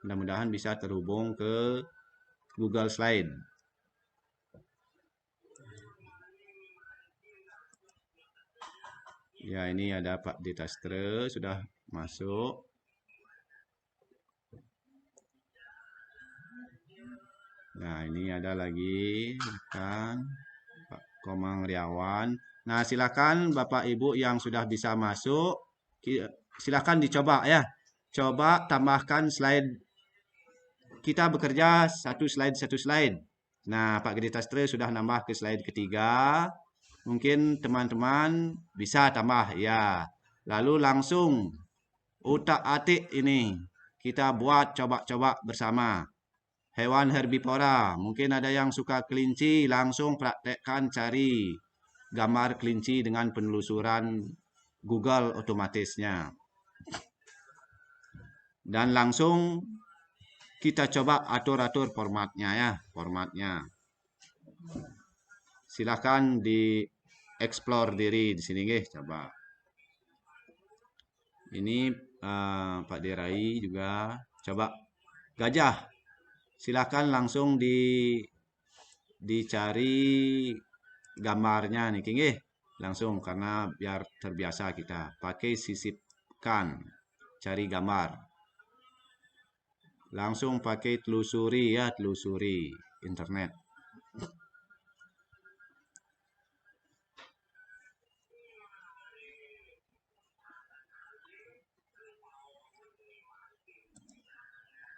mudah-mudahan bisa terhubung ke Google Slide. Ya, ini ada Pak Ditastre sudah masuk. Nah, ini ada lagi rekan Pak Komang Riawan. Nah, silakan Bapak Ibu yang sudah bisa masuk, silakan dicoba ya. Coba tambahkan slide. Kita bekerja satu slide. Nah, Pak Gede Tastre sudah nambah ke slide ketiga. Mungkin teman-teman bisa tambah ya. Lalu langsung utak-atik ini kita buat coba-coba bersama. Hewan herbivora, mungkin ada yang suka kelinci, langsung praktekkan cari gambar kelinci dengan penelusuran Google otomatisnya. Dan langsung kita coba atur-atur formatnya ya, Silahkan di explore diri di sini coba. Ini Pak Derai juga coba gajah. Silakan langsung dicari gambarnya nih langsung karena biar terbiasa kita pakai sisipkan cari gambar langsung pakai telusuri internet.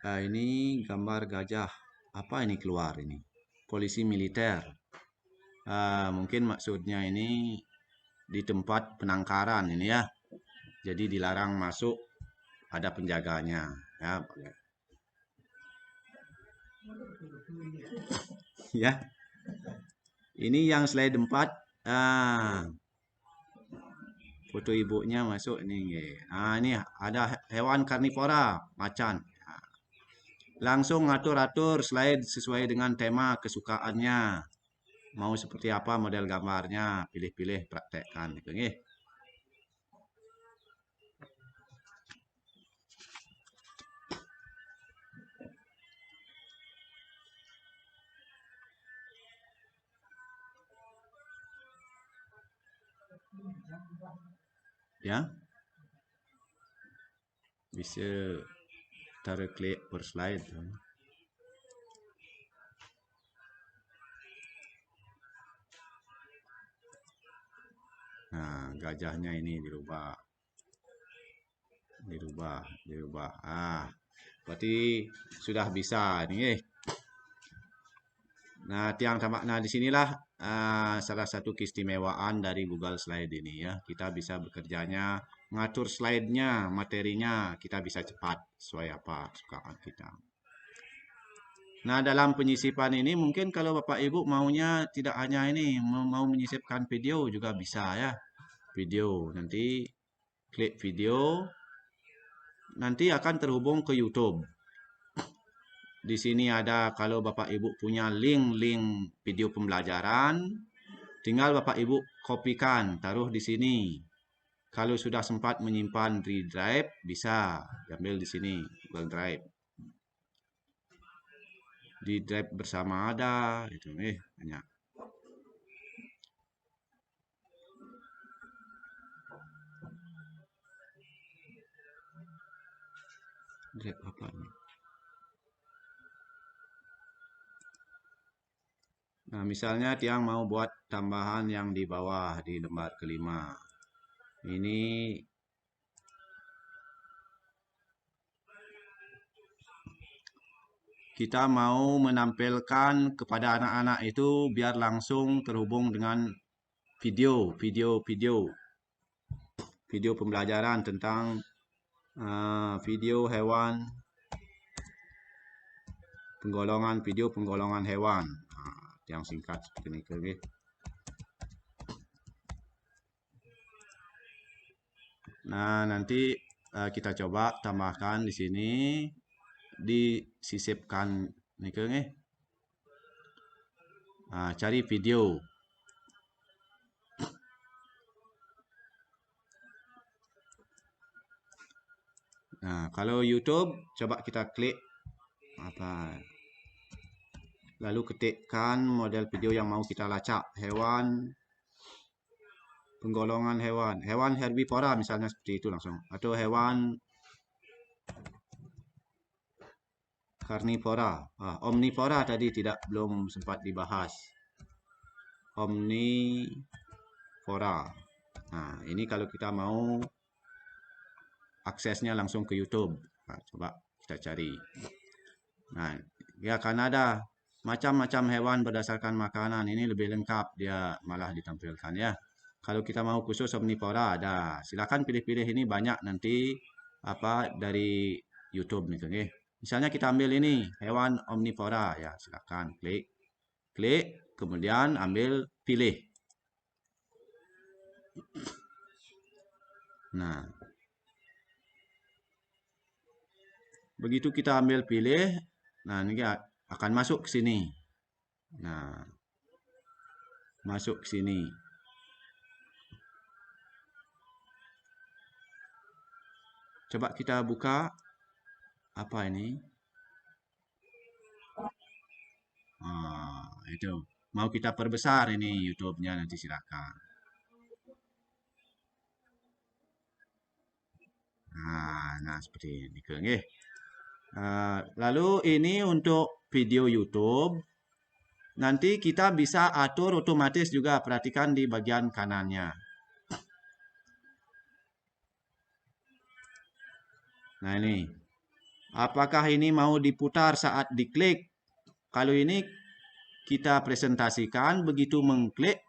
Nah, ini gambar gajah. Apa ini keluar ini? Polisi militer. Mungkin maksudnya ini di tempat penangkaran ini ya. Jadi dilarang masuk, ada penjaganya. Ya, ya. Ini yang slide 4. Foto ibunya masuk ini. Ini ada hewan karnivora, macan. Langsung atur-atur slide sesuai dengan tema kesukaannya. Mau seperti apa model gambarnya, pilih-pilih praktekkan gitu Ya, bisa taruh klik per slide. Nah, gajahnya ini dirubah. Berarti sudah bisa nih. Nah, disinilah salah satu keistimewaan dari Google Slide ini ya. Kita bisa bekerjanya, ngatur slide-nya, materinya, kita bisa cepat sesuai apa sukaan kita. Nah, dalam penyisipan ini mungkin kalau Bapak Ibu maunya tidak hanya ini, mau menyisipkan video juga bisa ya. Video, nanti klik video, nanti akan terhubung ke YouTube. Di sini ada kalau Bapak Ibu punya link-link video pembelajaran, tinggal Bapak Ibu kopikan, taruh di sini. Kalau sudah sempat menyimpan di Drive, bisa diambil di sini, Google Drive. Di Drive bersama ada, itu banyak. Drive apa ini? Nah, misalnya Tiang mau buat tambahan yang di bawah di lembar kelima. Ini kita mau menampilkan kepada anak-anak itu biar langsung terhubung dengan video pembelajaran tentang video hewan, penggolongan hewan. Yang singkat seperti ini. Okay. Nah, nanti kita coba tambahkan di sini, disisipkan nih. Cari video. Nah, kalau YouTube coba kita klik apa? Lalu ketikkan model video yang mau kita lacak, hewan, penggolongan hewan herbivora misalnya seperti itu langsung, atau hewan karnivora, omnivora tadi belum sempat dibahas, omnivora. Nah, ini kalau kita mau aksesnya langsung ke YouTube. Nah, coba kita cari. Nah, ya akan ada macam-macam hewan berdasarkan makanan. Ini lebih lengkap, dia malah ditampilkan ya. Kalau kita mau khusus omnivora ada. Silakan pilih-pilih, ini banyak nanti apa dari YouTube nih, okay? Misalnya kita ambil ini hewan omnivora ya, silakan klik, kemudian ambil pilih. Nah, begitu kita ambil pilih, nah ini akan masuk ke sini. Nah, masuk ke sini. Coba kita buka apa ini? Itu. Mau kita perbesar ini YouTube-nya, nanti silakan. Nah seperti ini. Okay. Lalu ini untuk video YouTube. Nanti kita bisa atur otomatis juga. Perhatikan di bagian kanannya. Nah ini. Apakah ini mau diputar saat diklik? Kalau ini kita presentasikan, begitu mengklik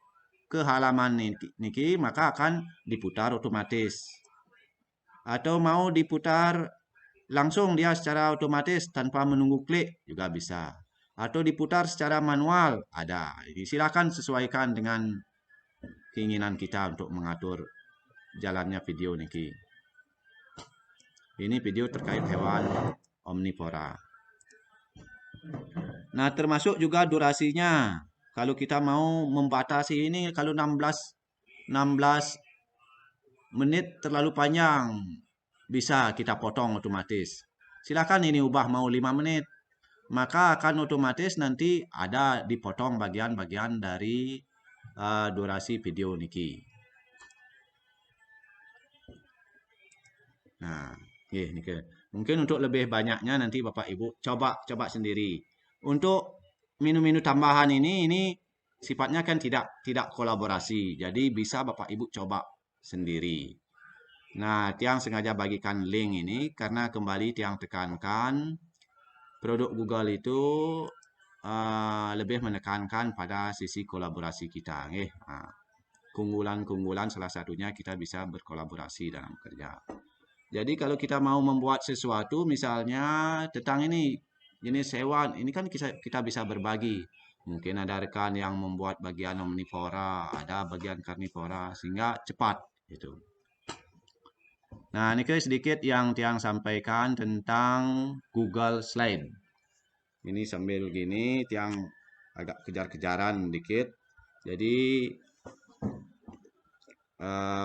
ke halaman niki, maka akan diputar otomatis. Atau mau diputar langsung dia secara otomatis tanpa menunggu klik juga bisa. Atau diputar secara manual ada. Silakan sesuaikan dengan keinginan kita untuk mengatur jalannya video niki. Ini video terkait hewan omnivora. Nah, termasuk juga durasinya. Kalau kita mau membatasi ini, kalau 16 menit terlalu panjang, bisa kita potong otomatis. Silakan ini ubah mau 5 menit. Maka akan otomatis nanti ada dipotong bagian-bagian dari durasi video niki. Nah, nggih niki. Mungkin untuk lebih banyaknya nanti Bapak Ibu coba sendiri. Untuk menu-menu tambahan ini sifatnya kan tidak kolaborasi. Jadi bisa Bapak Ibu coba sendiri. Nah, Tiang sengaja bagikan link ini karena kembali Tiang tekankan produk Google itu lebih menekankan pada sisi kolaborasi kita. Keunggulan-keunggulan salah satunya kita bisa berkolaborasi dalam kerja. Jadi kalau kita mau membuat sesuatu misalnya tentang ini jenis hewan, ini kan kita bisa berbagi. Mungkin ada rekan yang membuat bagian omnivora, ada bagian karnivora sehingga cepat gitu. Nah, ini sedikit yang Tiang sampaikan tentang Google Slide. Ini sambil gini Tiang agak kejar-kejaran dikit. Jadi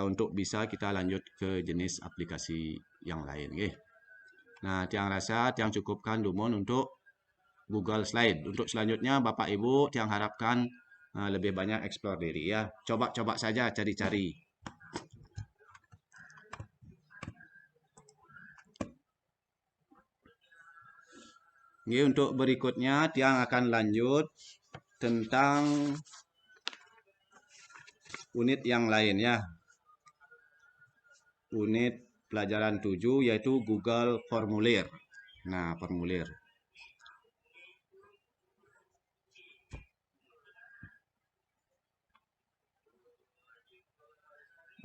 untuk bisa kita lanjut ke jenis aplikasi yang lain. Nah, Tiang rasa Tiang cukupkan Dumon untuk Google Slide. Untuk selanjutnya Bapak Ibu Tiang harapkan lebih banyak explore diri ya. Coba-coba saja cari-cari. Untuk berikutnya Tiang akan lanjut tentang unit yang lain ya. Unit pelajaran 7 yaitu Google Formulir. Nah, formulir.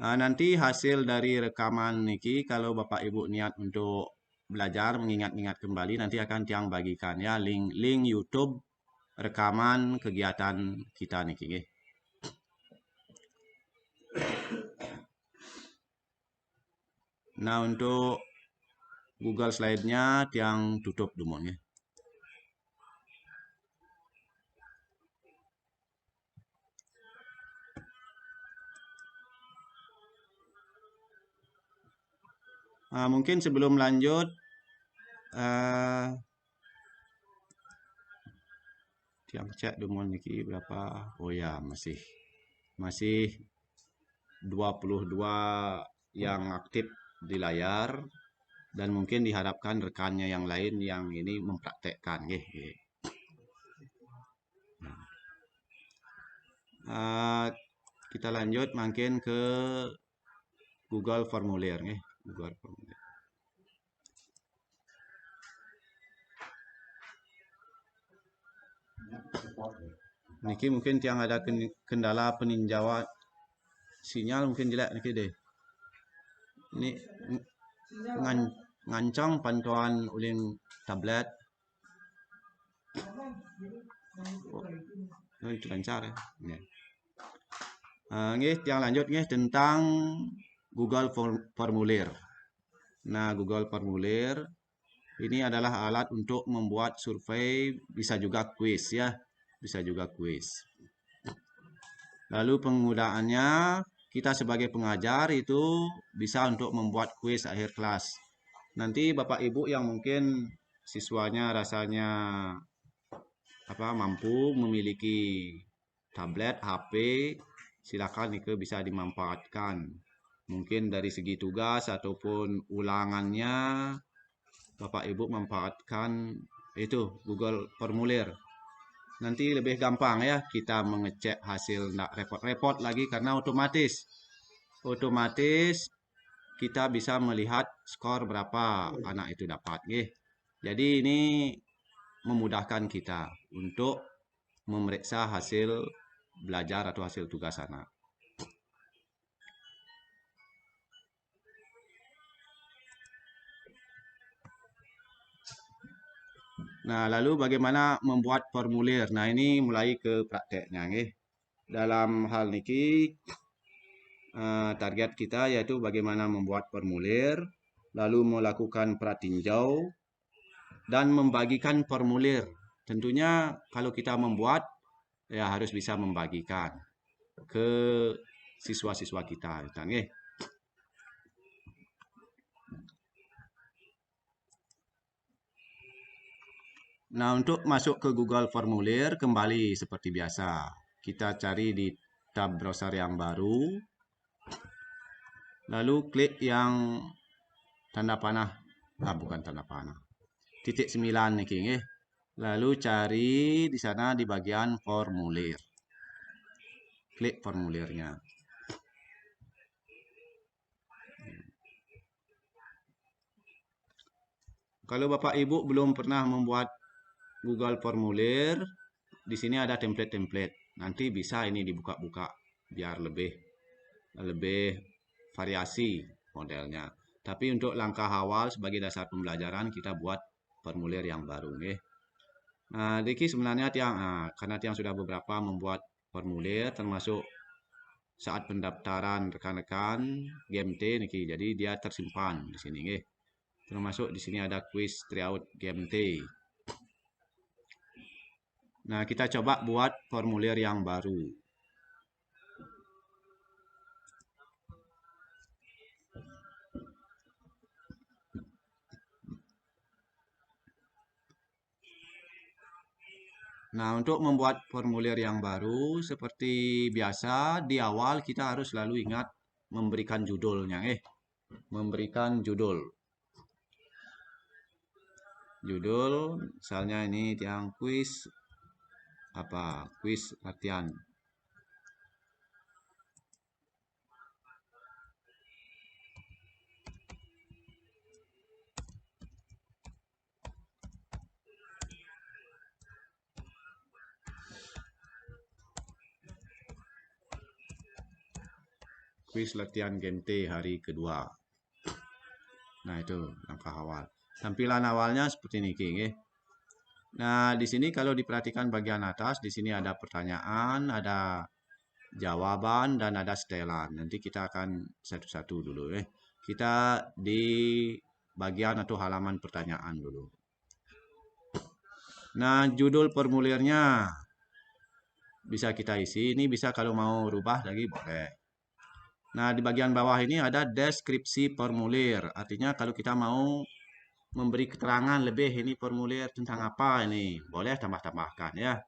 Nah, nanti hasil dari rekaman niki kalau Bapak Ibu niat untuk belajar mengingat-ingat kembali nanti akan Tiang bagikan ya link YouTube rekaman kegiatan kita niki. Nah, untuk Google Slide-nya Tiang tutup dulu ya. Nah, mungkin sebelum lanjut Tiang cek dulu niki berapa. Oh ya, masih 22 yang aktif di layar dan mungkin diharapkan rekannya yang lain yang ini mempraktekkan kita lanjut mungkin ke Google Formulir Google Formulir. Niki mungkin yang ada kendala peninjauan sinyal mungkin jelek niki deh. Ini ngancang pantauan uling tablet. Oh, itu lancar ya. Yang lanjut tentang Google Formulir. Nah, Google Formulir ini adalah alat untuk membuat survei, bisa juga kuis ya. Bisa juga kuis. Lalu penggunaannya kita sebagai pengajar itu bisa untuk membuat kuis akhir kelas. Nanti Bapak Ibu yang mungkin siswanya rasanya mampu memiliki tablet, HP, silakan itu bisa dimanfaatkan. Mungkin dari segi tugas ataupun ulangannya Bapak Ibu manfaatkan itu Google Formulir. Nanti lebih gampang ya kita mengecek hasil, nggak repot-repot lagi karena otomatis kita bisa melihat skor berapa anak itu dapat. Jadi ini memudahkan kita untuk memeriksa hasil belajar atau hasil tugas anak. Nah, lalu bagaimana membuat formulir? Nah, ini mulai ke prakteknya. Dalam hal niki target kita yaitu bagaimana membuat formulir, lalu melakukan pratinjau, dan membagikan formulir. Tentunya kalau kita membuat, ya harus bisa membagikan ke siswa-siswa kita. Nah, untuk masuk ke Google Formulir, kembali seperti biasa. Kita cari di tab browser yang baru. Lalu klik yang tanda panah, bukan tanda panah, titik 9 niki nggih. Lalu cari di sana di bagian formulir. Klik formulirnya. Kalau Bapak Ibu belum pernah membuat Google Formulir, di sini ada template-template. Nanti bisa ini dibuka-buka biar lebih variasi modelnya. Tapi untuk langkah awal sebagai dasar pembelajaran kita buat formulir yang baru, nggih. Nah, Diki sebenarnya karena Tiang sudah beberapa membuat formulir termasuk saat pendaftaran rekan-rekan GMT niki. Jadi dia tersimpan di sini, nggih. Termasuk di sini ada quiz tryout GMT. Nah, kita coba buat formulir yang baru. Nah, untuk membuat formulir yang baru, seperti biasa, di awal kita harus selalu ingat memberikan judulnya. Memberikan judul. Judul, misalnya ini yang quiz, quiz latihan. Quiz latihan GMT hari kedua. Nah, itu langkah awal. Tampilan awalnya seperti ini, nggih. Nah, di sini kalau diperhatikan bagian atas, di sini ada pertanyaan, ada jawaban, dan ada setelan. Nanti kita akan satu-satu dulu. Kita di bagian atau halaman pertanyaan dulu. Nah, judul formulirnya bisa kita isi. Ini bisa kalau mau rubah lagi boleh. Nah, di bagian bawah ini ada deskripsi formulir. Artinya kalau kita mau memberi keterangan lebih ini formulir tentang apa ini, boleh tambah-tambahkan ya.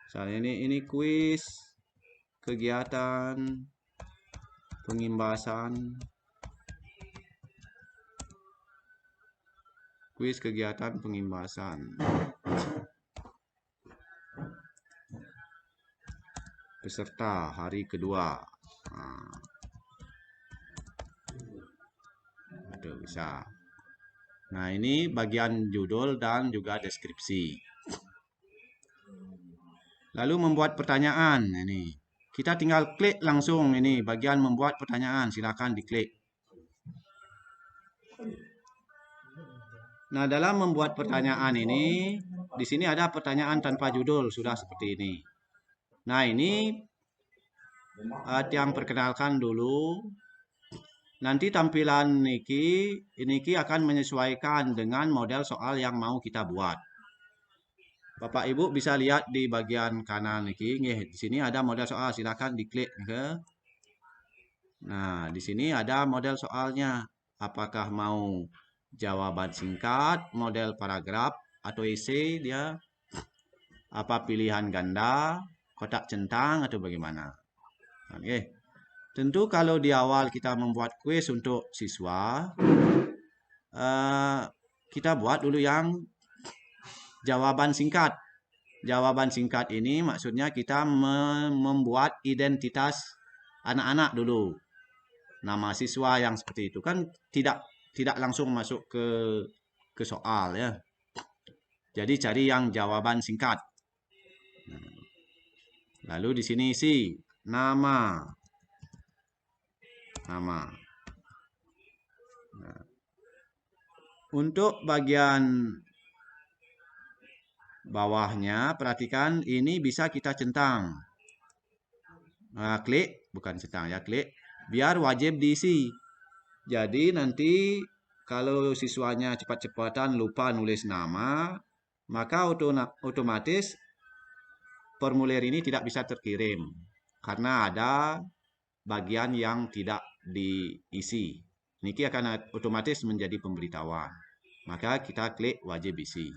Misalnya ini kuis kegiatan pengimbasan, kuis kegiatan pengimbasan peserta hari kedua. Itu bisa. Nah, ini bagian judul dan juga deskripsi. Lalu membuat pertanyaan ini. Kita tinggal klik langsung ini bagian membuat pertanyaan, silakan diklik. Nah, dalam membuat pertanyaan ini di sini ada pertanyaan tanpa judul, sudah seperti ini. Nah, ini yang perkenalkan dulu. Nanti tampilan niki akan menyesuaikan dengan model soal yang mau kita buat. Bapak Ibu bisa lihat di bagian kanan niki, di sini ada model soal, silakan diklik ke. Nah, di sini ada model soalnya. Apakah mau jawaban singkat, model paragraf atau esai dia? Apa pilihan ganda, kotak centang atau bagaimana? Oke. Tentu kalau di awal kita membuat kuis untuk siswa, kita buat dulu yang jawaban singkat. Jawaban singkat ini maksudnya kita membuat identitas anak-anak dulu. Nama siswa yang seperti itu kan tidak langsung masuk ke soal ya. Jadi cari yang jawaban singkat. Lalu di sini isi nama. Nah, untuk bagian bawahnya perhatikan ini bisa kita centang. Nah, klik, bukan centang ya, klik biar wajib diisi. Jadi nanti kalau siswanya cepat-cepatan lupa nulis nama, maka otomatis formulir ini tidak bisa terkirim karena ada bagian yang tidak diisi. Niki akan otomatis menjadi pemberitahuan. Maka kita klik wajib isi.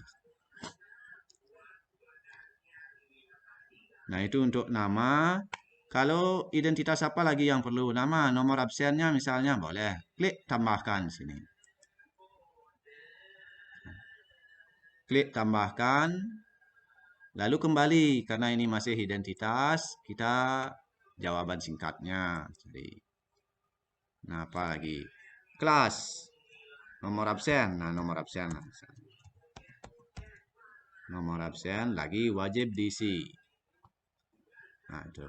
Nah, itu untuk nama. Kalau identitas apa lagi yang perlu? Nama, nomor absennya misalnya boleh. Klik tambahkan sini. Klik tambahkan. Lalu kembali karena ini masih identitas, kita jawaban singkatnya. Jadi, nah apa lagi? Kelas, nomor absen. Nah, nomor absen. Nomor absen lagi wajib diisi. Nah, itu.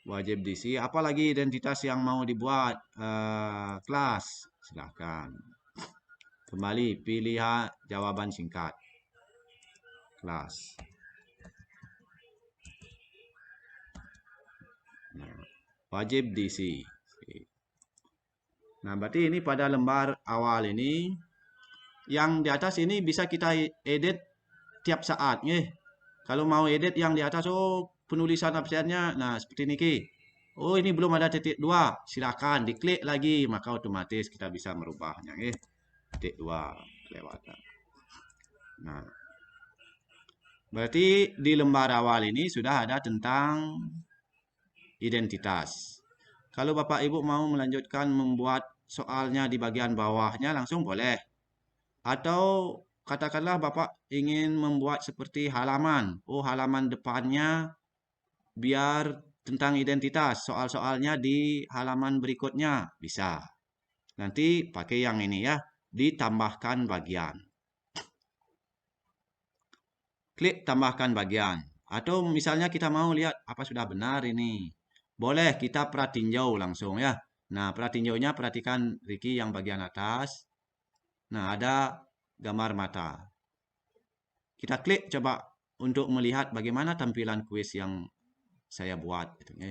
Wajib diisi. Apalagi identitas yang mau dibuat? Kelas, silahkan. Kembali pilih jawaban singkat. Kelas. Nah, wajib diisi. Nah, berarti ini pada lembar awal ini, yang di atas ini bisa kita edit tiap saat. Kalau mau edit yang di atas, oh penulisan absennya, nah seperti ini. Oh ini belum ada titik 2, silakan diklik lagi, maka otomatis kita bisa merubahnya. Titik 2 kelewatan. Nah, berarti di lembar awal ini sudah ada tentang identitas. Kalau Bapak Ibu mau melanjutkan membuat soalnya di bagian bawahnya langsung boleh. Atau katakanlah Bapak ingin membuat seperti halaman. Oh, halaman depannya biar tentang identitas. Soal-soalnya di halaman berikutnya bisa. Nanti pakai yang ini ya, ditambahkan bagian. Klik tambahkan bagian. Atau misalnya kita mau lihat apa sudah benar ini. Boleh kita pratinjau langsung ya. Nah, pratinjaunya perhatikan Ricky yang bagian atas. Nah, ada gambar mata. Kita klik coba untuk melihat bagaimana tampilan kuis yang saya buat. Gitu, ya.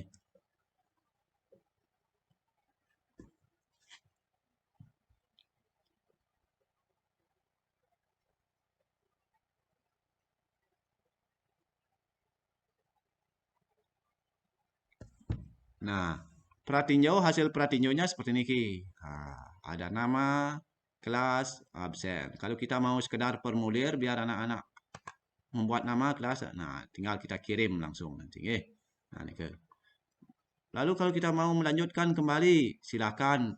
Nah, pratinjau hasil pratinjaunya seperti ini. Nah, ada nama, kelas, absen. Kalau kita mau sekedar formulir biar anak-anak membuat nama kelas, nah tinggal kita kirim langsung nanti. Nah, ini ke. Lalu kalau kita mau melanjutkan kembali, silakan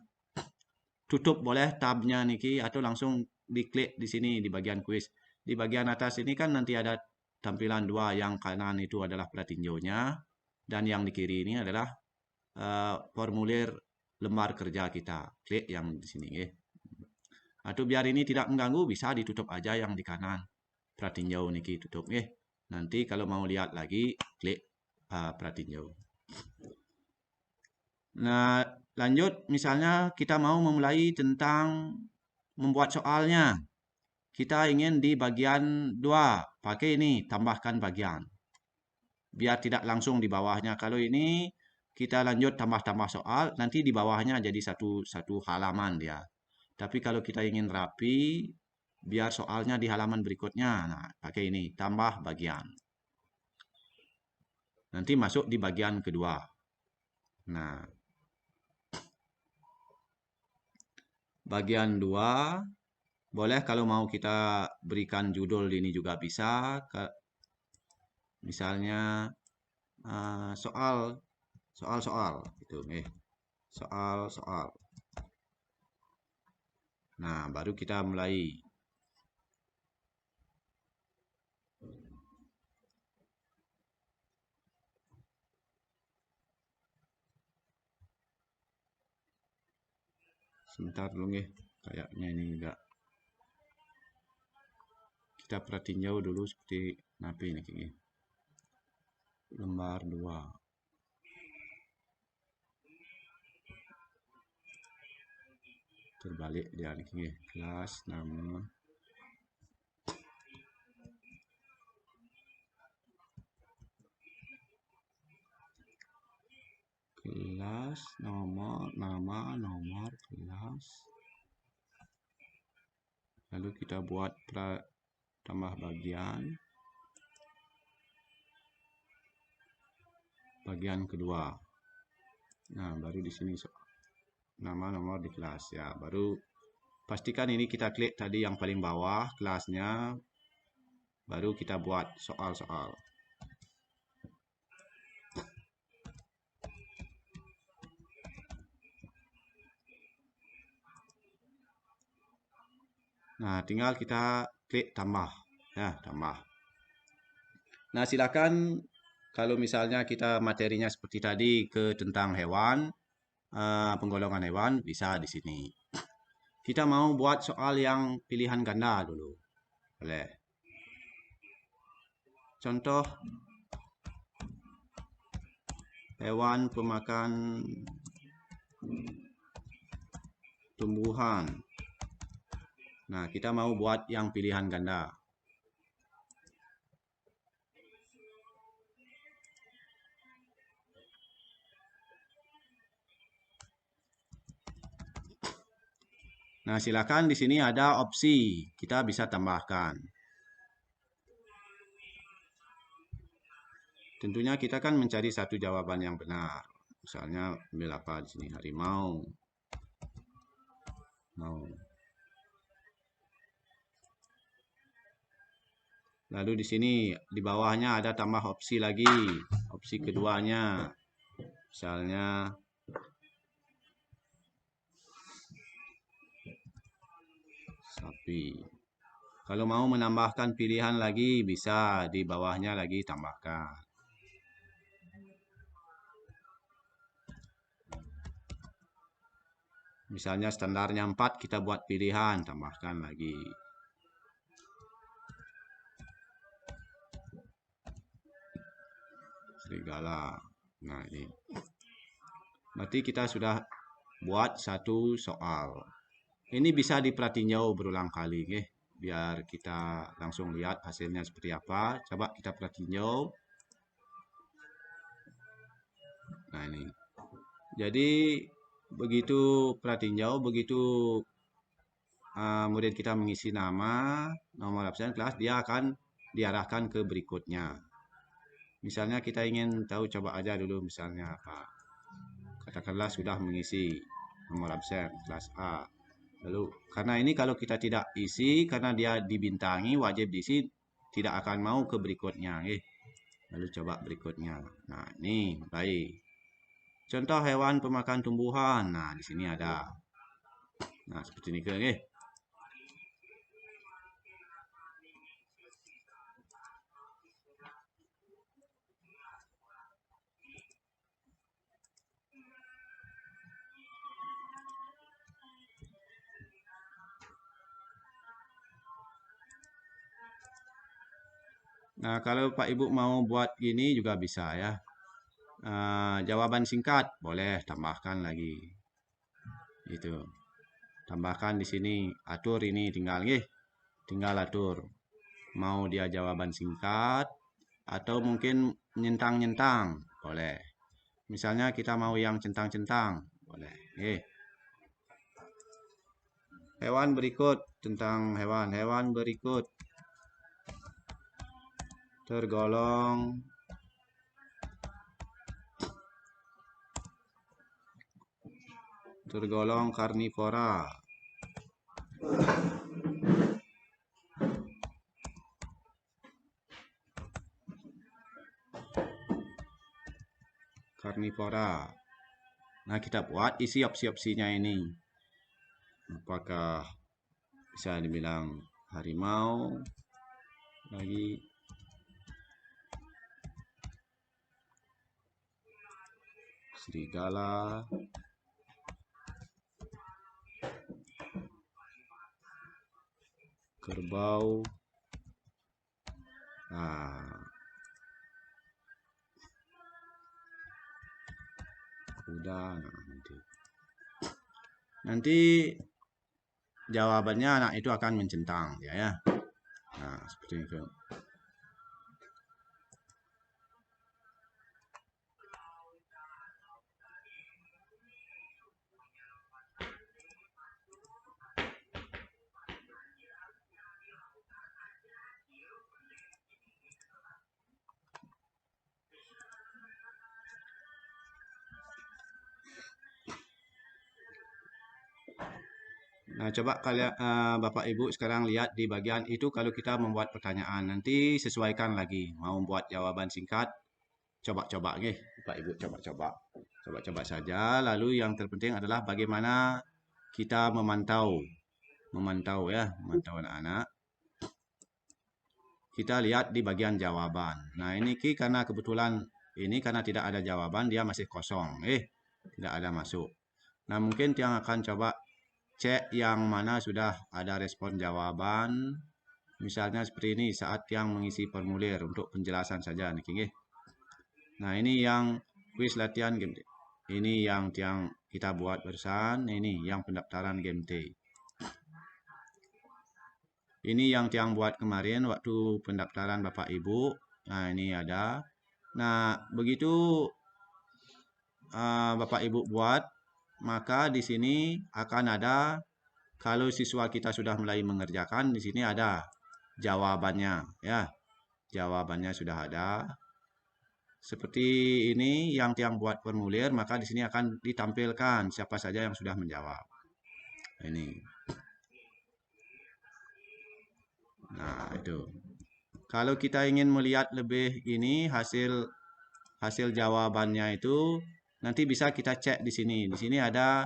tutup boleh tabnya niki atau langsung diklik di sini di bagian kuis. Di bagian atas ini kan nanti ada tampilan 2, yang kanan itu adalah pratinjaunya dan yang di kiri ini adalah formulir lembar kerja kita. Klik yang di sini. Atau biar ini tidak mengganggu bisa ditutup aja yang di kanan. Pratinjau niki tutup. Nanti kalau mau lihat lagi klik pratinjau. Nah, lanjut misalnya kita mau memulai tentang membuat soalnya. Kita ingin di bagian 2, pakai ini, tambahkan bagian. Biar tidak langsung di bawahnya. Kalau ini kita lanjut tambah-tambah soal, nanti di bawahnya jadi satu halaman dia. Tapi kalau kita ingin rapi, biar soalnya di halaman berikutnya, nah pakai ini, tambah bagian. Nanti masuk di bagian kedua. Nah, bagian 2 boleh kalau mau kita berikan judul ini juga bisa. Misalnya soal gitu. Soal. Nah, baru kita mulai. Sebentar dulu kayaknya ini enggak. Kita pratinjau dulu seperti napi ini. Lembar 2. Terbalik dia nih. Kelas nama. Kelas nomor nama nomor kelas. Lalu kita buat tambah bagian kedua. Nah, baru di sini nama nomor di kelas ya. Baru pastikan ini kita klik tadi yang paling bawah kelasnya. baru kita buat soal-soal. Nah, tinggal kita klik tambah. Ya, tambah. Nah, silakan kalau misalnya kita materinya seperti tadi ke tentang hewan, penggolongan hewan, bisa di sini. Kita mau buat soal yang pilihan ganda dulu. Boleh. Contoh hewan pemakan tumbuhan. Nah, kita mau buat yang pilihan ganda. Nah, silakan di sini ada opsi. Kita bisa tambahkan. Tentunya kita kan mencari satu jawaban yang benar. Misalnya ambil apa di sini? Harimau. Mau. Lalu di sini di bawahnya ada tambah opsi lagi. Opsi keduanya. Misalnya sapi. Kalau mau menambahkan pilihan lagi bisa di bawahnya lagi tambahkan. Misalnya standarnya 4, kita buat pilihan, tambahkan lagi. Serigala. Nah, ini. Berarti kita sudah buat satu soal. Ini bisa diperhatinjau berulang kali, okay? Biar kita langsung lihat hasilnya seperti apa. Coba kita perhatinjau. Nah, ini. Jadi begitu perhatinjau, begitu murid kita mengisi nama, nomor absen kelas, dia akan diarahkan ke berikutnya. Misalnya kita ingin tahu, coba aja dulu misalnya apa. Katakanlah sudah mengisi nomor absen kelas A. Lalu karena ini kalau kita tidak isi, karena dia dibintangi wajib diisi, tidak akan mau ke berikutnya. Lalu coba berikutnya. Nah, ini baik. Contoh hewan pemakan tumbuhan. Nah, di sini ada. Nah, seperti ini kan, Nah, kalau Pak Ibu mau buat gini juga bisa ya. Jawaban singkat boleh tambahkan lagi. Itu. Tambahkan di sini, atur ini tinggal atur. Mau dia jawaban singkat atau mungkin nyentang-nyentang, boleh. Misalnya kita mau yang centang-centang, boleh. Hewan berikut, tentang hewan. Hewan berikut tergolong karnivora. Karnivora. Nah, kita buat isi opsi-opsinya ini. Apakah bisa dibilang harimau, lagi serigala, kerbau, kuda. Nanti jawabannya anak itu akan mencentang ya. Nah, seperti itu. Nah, coba kalian Bapak Ibu sekarang lihat di bagian itu kalau kita membuat pertanyaan, nanti sesuaikan lagi. Mau buat jawaban singkat, coba-coba nggih, Bapak Ibu coba-coba. Coba-coba saja. Lalu yang terpenting adalah bagaimana kita memantau ya, memantau anak-anak. Kita lihat di bagian jawaban. Nah, ini karena kebetulan ini karena tidak ada jawaban, dia masih kosong. Tidak ada masuk. Nah, mungkin Tiang akan coba cek yang mana sudah ada respon jawaban. Misalnya seperti ini saat Tiang mengisi formulir untuk penjelasan saja nih. Nah, ini yang kuis latihan game. Ini yang Tiang kita buat barusan. Ini yang pendaftaran game T. Ini yang Tiang buat kemarin waktu pendaftaran Bapak Ibu. Nah, ini ada. Nah, begitu Bapak Ibu buat, maka di sini akan ada, kalau siswa kita sudah mulai mengerjakan, di sini ada jawabannya. Ya, jawabannya sudah ada. Seperti ini yang Tiang buat formulir, maka di sini akan ditampilkan siapa saja yang sudah menjawab. Ini. Nah, itu. Kalau kita ingin melihat lebih ini hasil jawabannya itu nanti bisa kita cek di sini. Di sini ada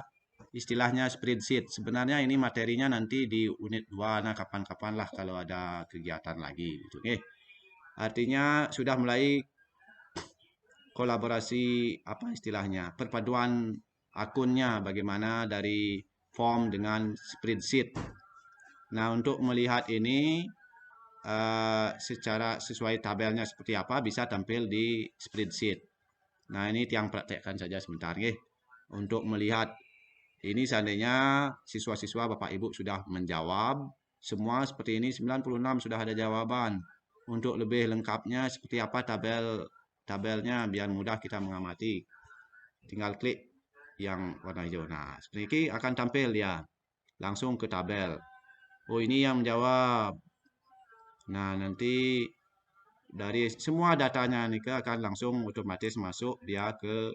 istilahnya spreadsheet. Sebenarnya ini materinya nanti di unit 2. Nah, kapan-kapan lah kalau ada kegiatan lagi gitu. Artinya sudah mulai kolaborasi apa istilahnya? Perpaduan akunnya bagaimana dari form dengan spreadsheet. Nah, untuk melihat ini secara sesuai tabelnya seperti apa bisa tampil di spreadsheet. Nah, ini Tiang praktekkan saja sebentar nih. Untuk melihat ini seandainya siswa-siswa Bapak Ibu sudah menjawab semua seperti ini 96 sudah ada jawaban. Untuk lebih lengkapnya seperti apa tabelnya biar mudah kita mengamati. Tinggal klik yang warna hijau. Nah, seperti ini akan tampil ya. Langsung ke tabel. Oh, ini yang menjawab. Nah, nanti dari semua datanya nih akan langsung otomatis masuk dia ke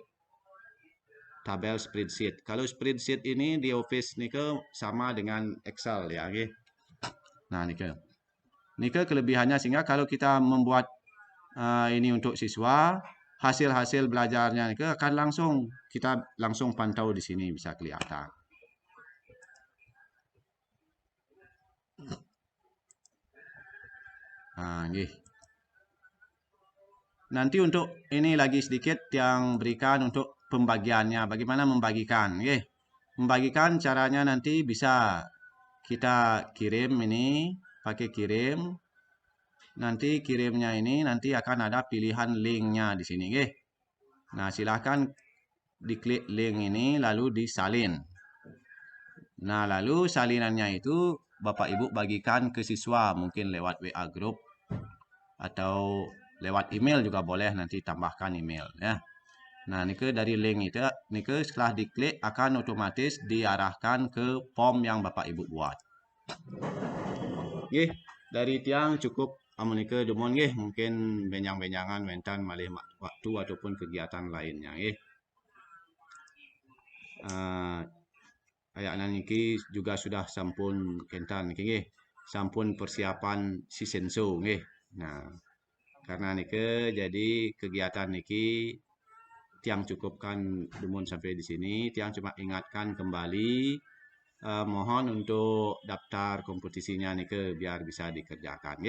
tabel spreadsheet. Kalau spreadsheet ini di Office nih sama dengan Excel ya, oke. Nah, nih kelebihannya sehingga kalau kita membuat ini untuk siswa, hasil-hasil belajarnya nih akan kita langsung pantau di sini bisa kelihatan. Nah, nih. Nanti untuk ini lagi sedikit yang berikan untuk pembagiannya. Bagaimana membagikan? Membagikan caranya nanti bisa kita kirim ini, pakai kirim. Nanti kirimnya ini nanti akan ada pilihan linknya di sini. Nah, silahkan diklik link ini lalu disalin. Nah, lalu salinannya itu Bapak Ibu bagikan ke siswa mungkin lewat WA group atau lewat email juga boleh, nanti tambahkan email ya. Nah, nike dari link itu nike setelah diklik akan otomatis diarahkan ke form yang Bapak Ibu buat. Dari Tiang cukup nike demon mungkin benjang-benjangan mentan malih waktu ataupun kegiatan lainnya ayakna niki juga sudah sampun kentan niki sampun persiapan si senso Nah, karena nike jadi kegiatan niki Tiang cukupkan demun sampai di sini. Tiang cuma ingatkan kembali mohon untuk daftar kompetisinya nike biar bisa dikerjakan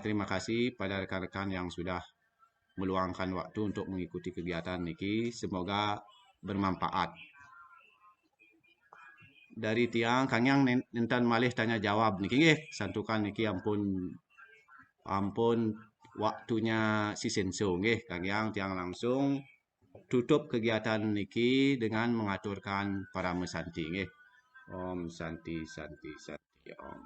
terima kasih pada rekan-rekan yang sudah meluangkan waktu untuk mengikuti kegiatan niki. Semoga bermanfaat. Dari Tiang Kang Yang nentan malih tanya jawab niki santukan niki ampun waktunya si senso Kang Yang Tiang langsung tutup kegiatan niki dengan mengaturkan para mesanti Om Santi Santi Santi Om.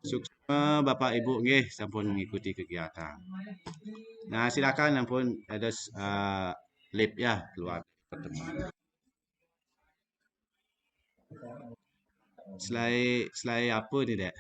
Sukses Bapak Ibu sampun mengikuti kegiatan. Nah, silakan ampun ada lift ya keluar pertemuan. Selai apa nih, Dek?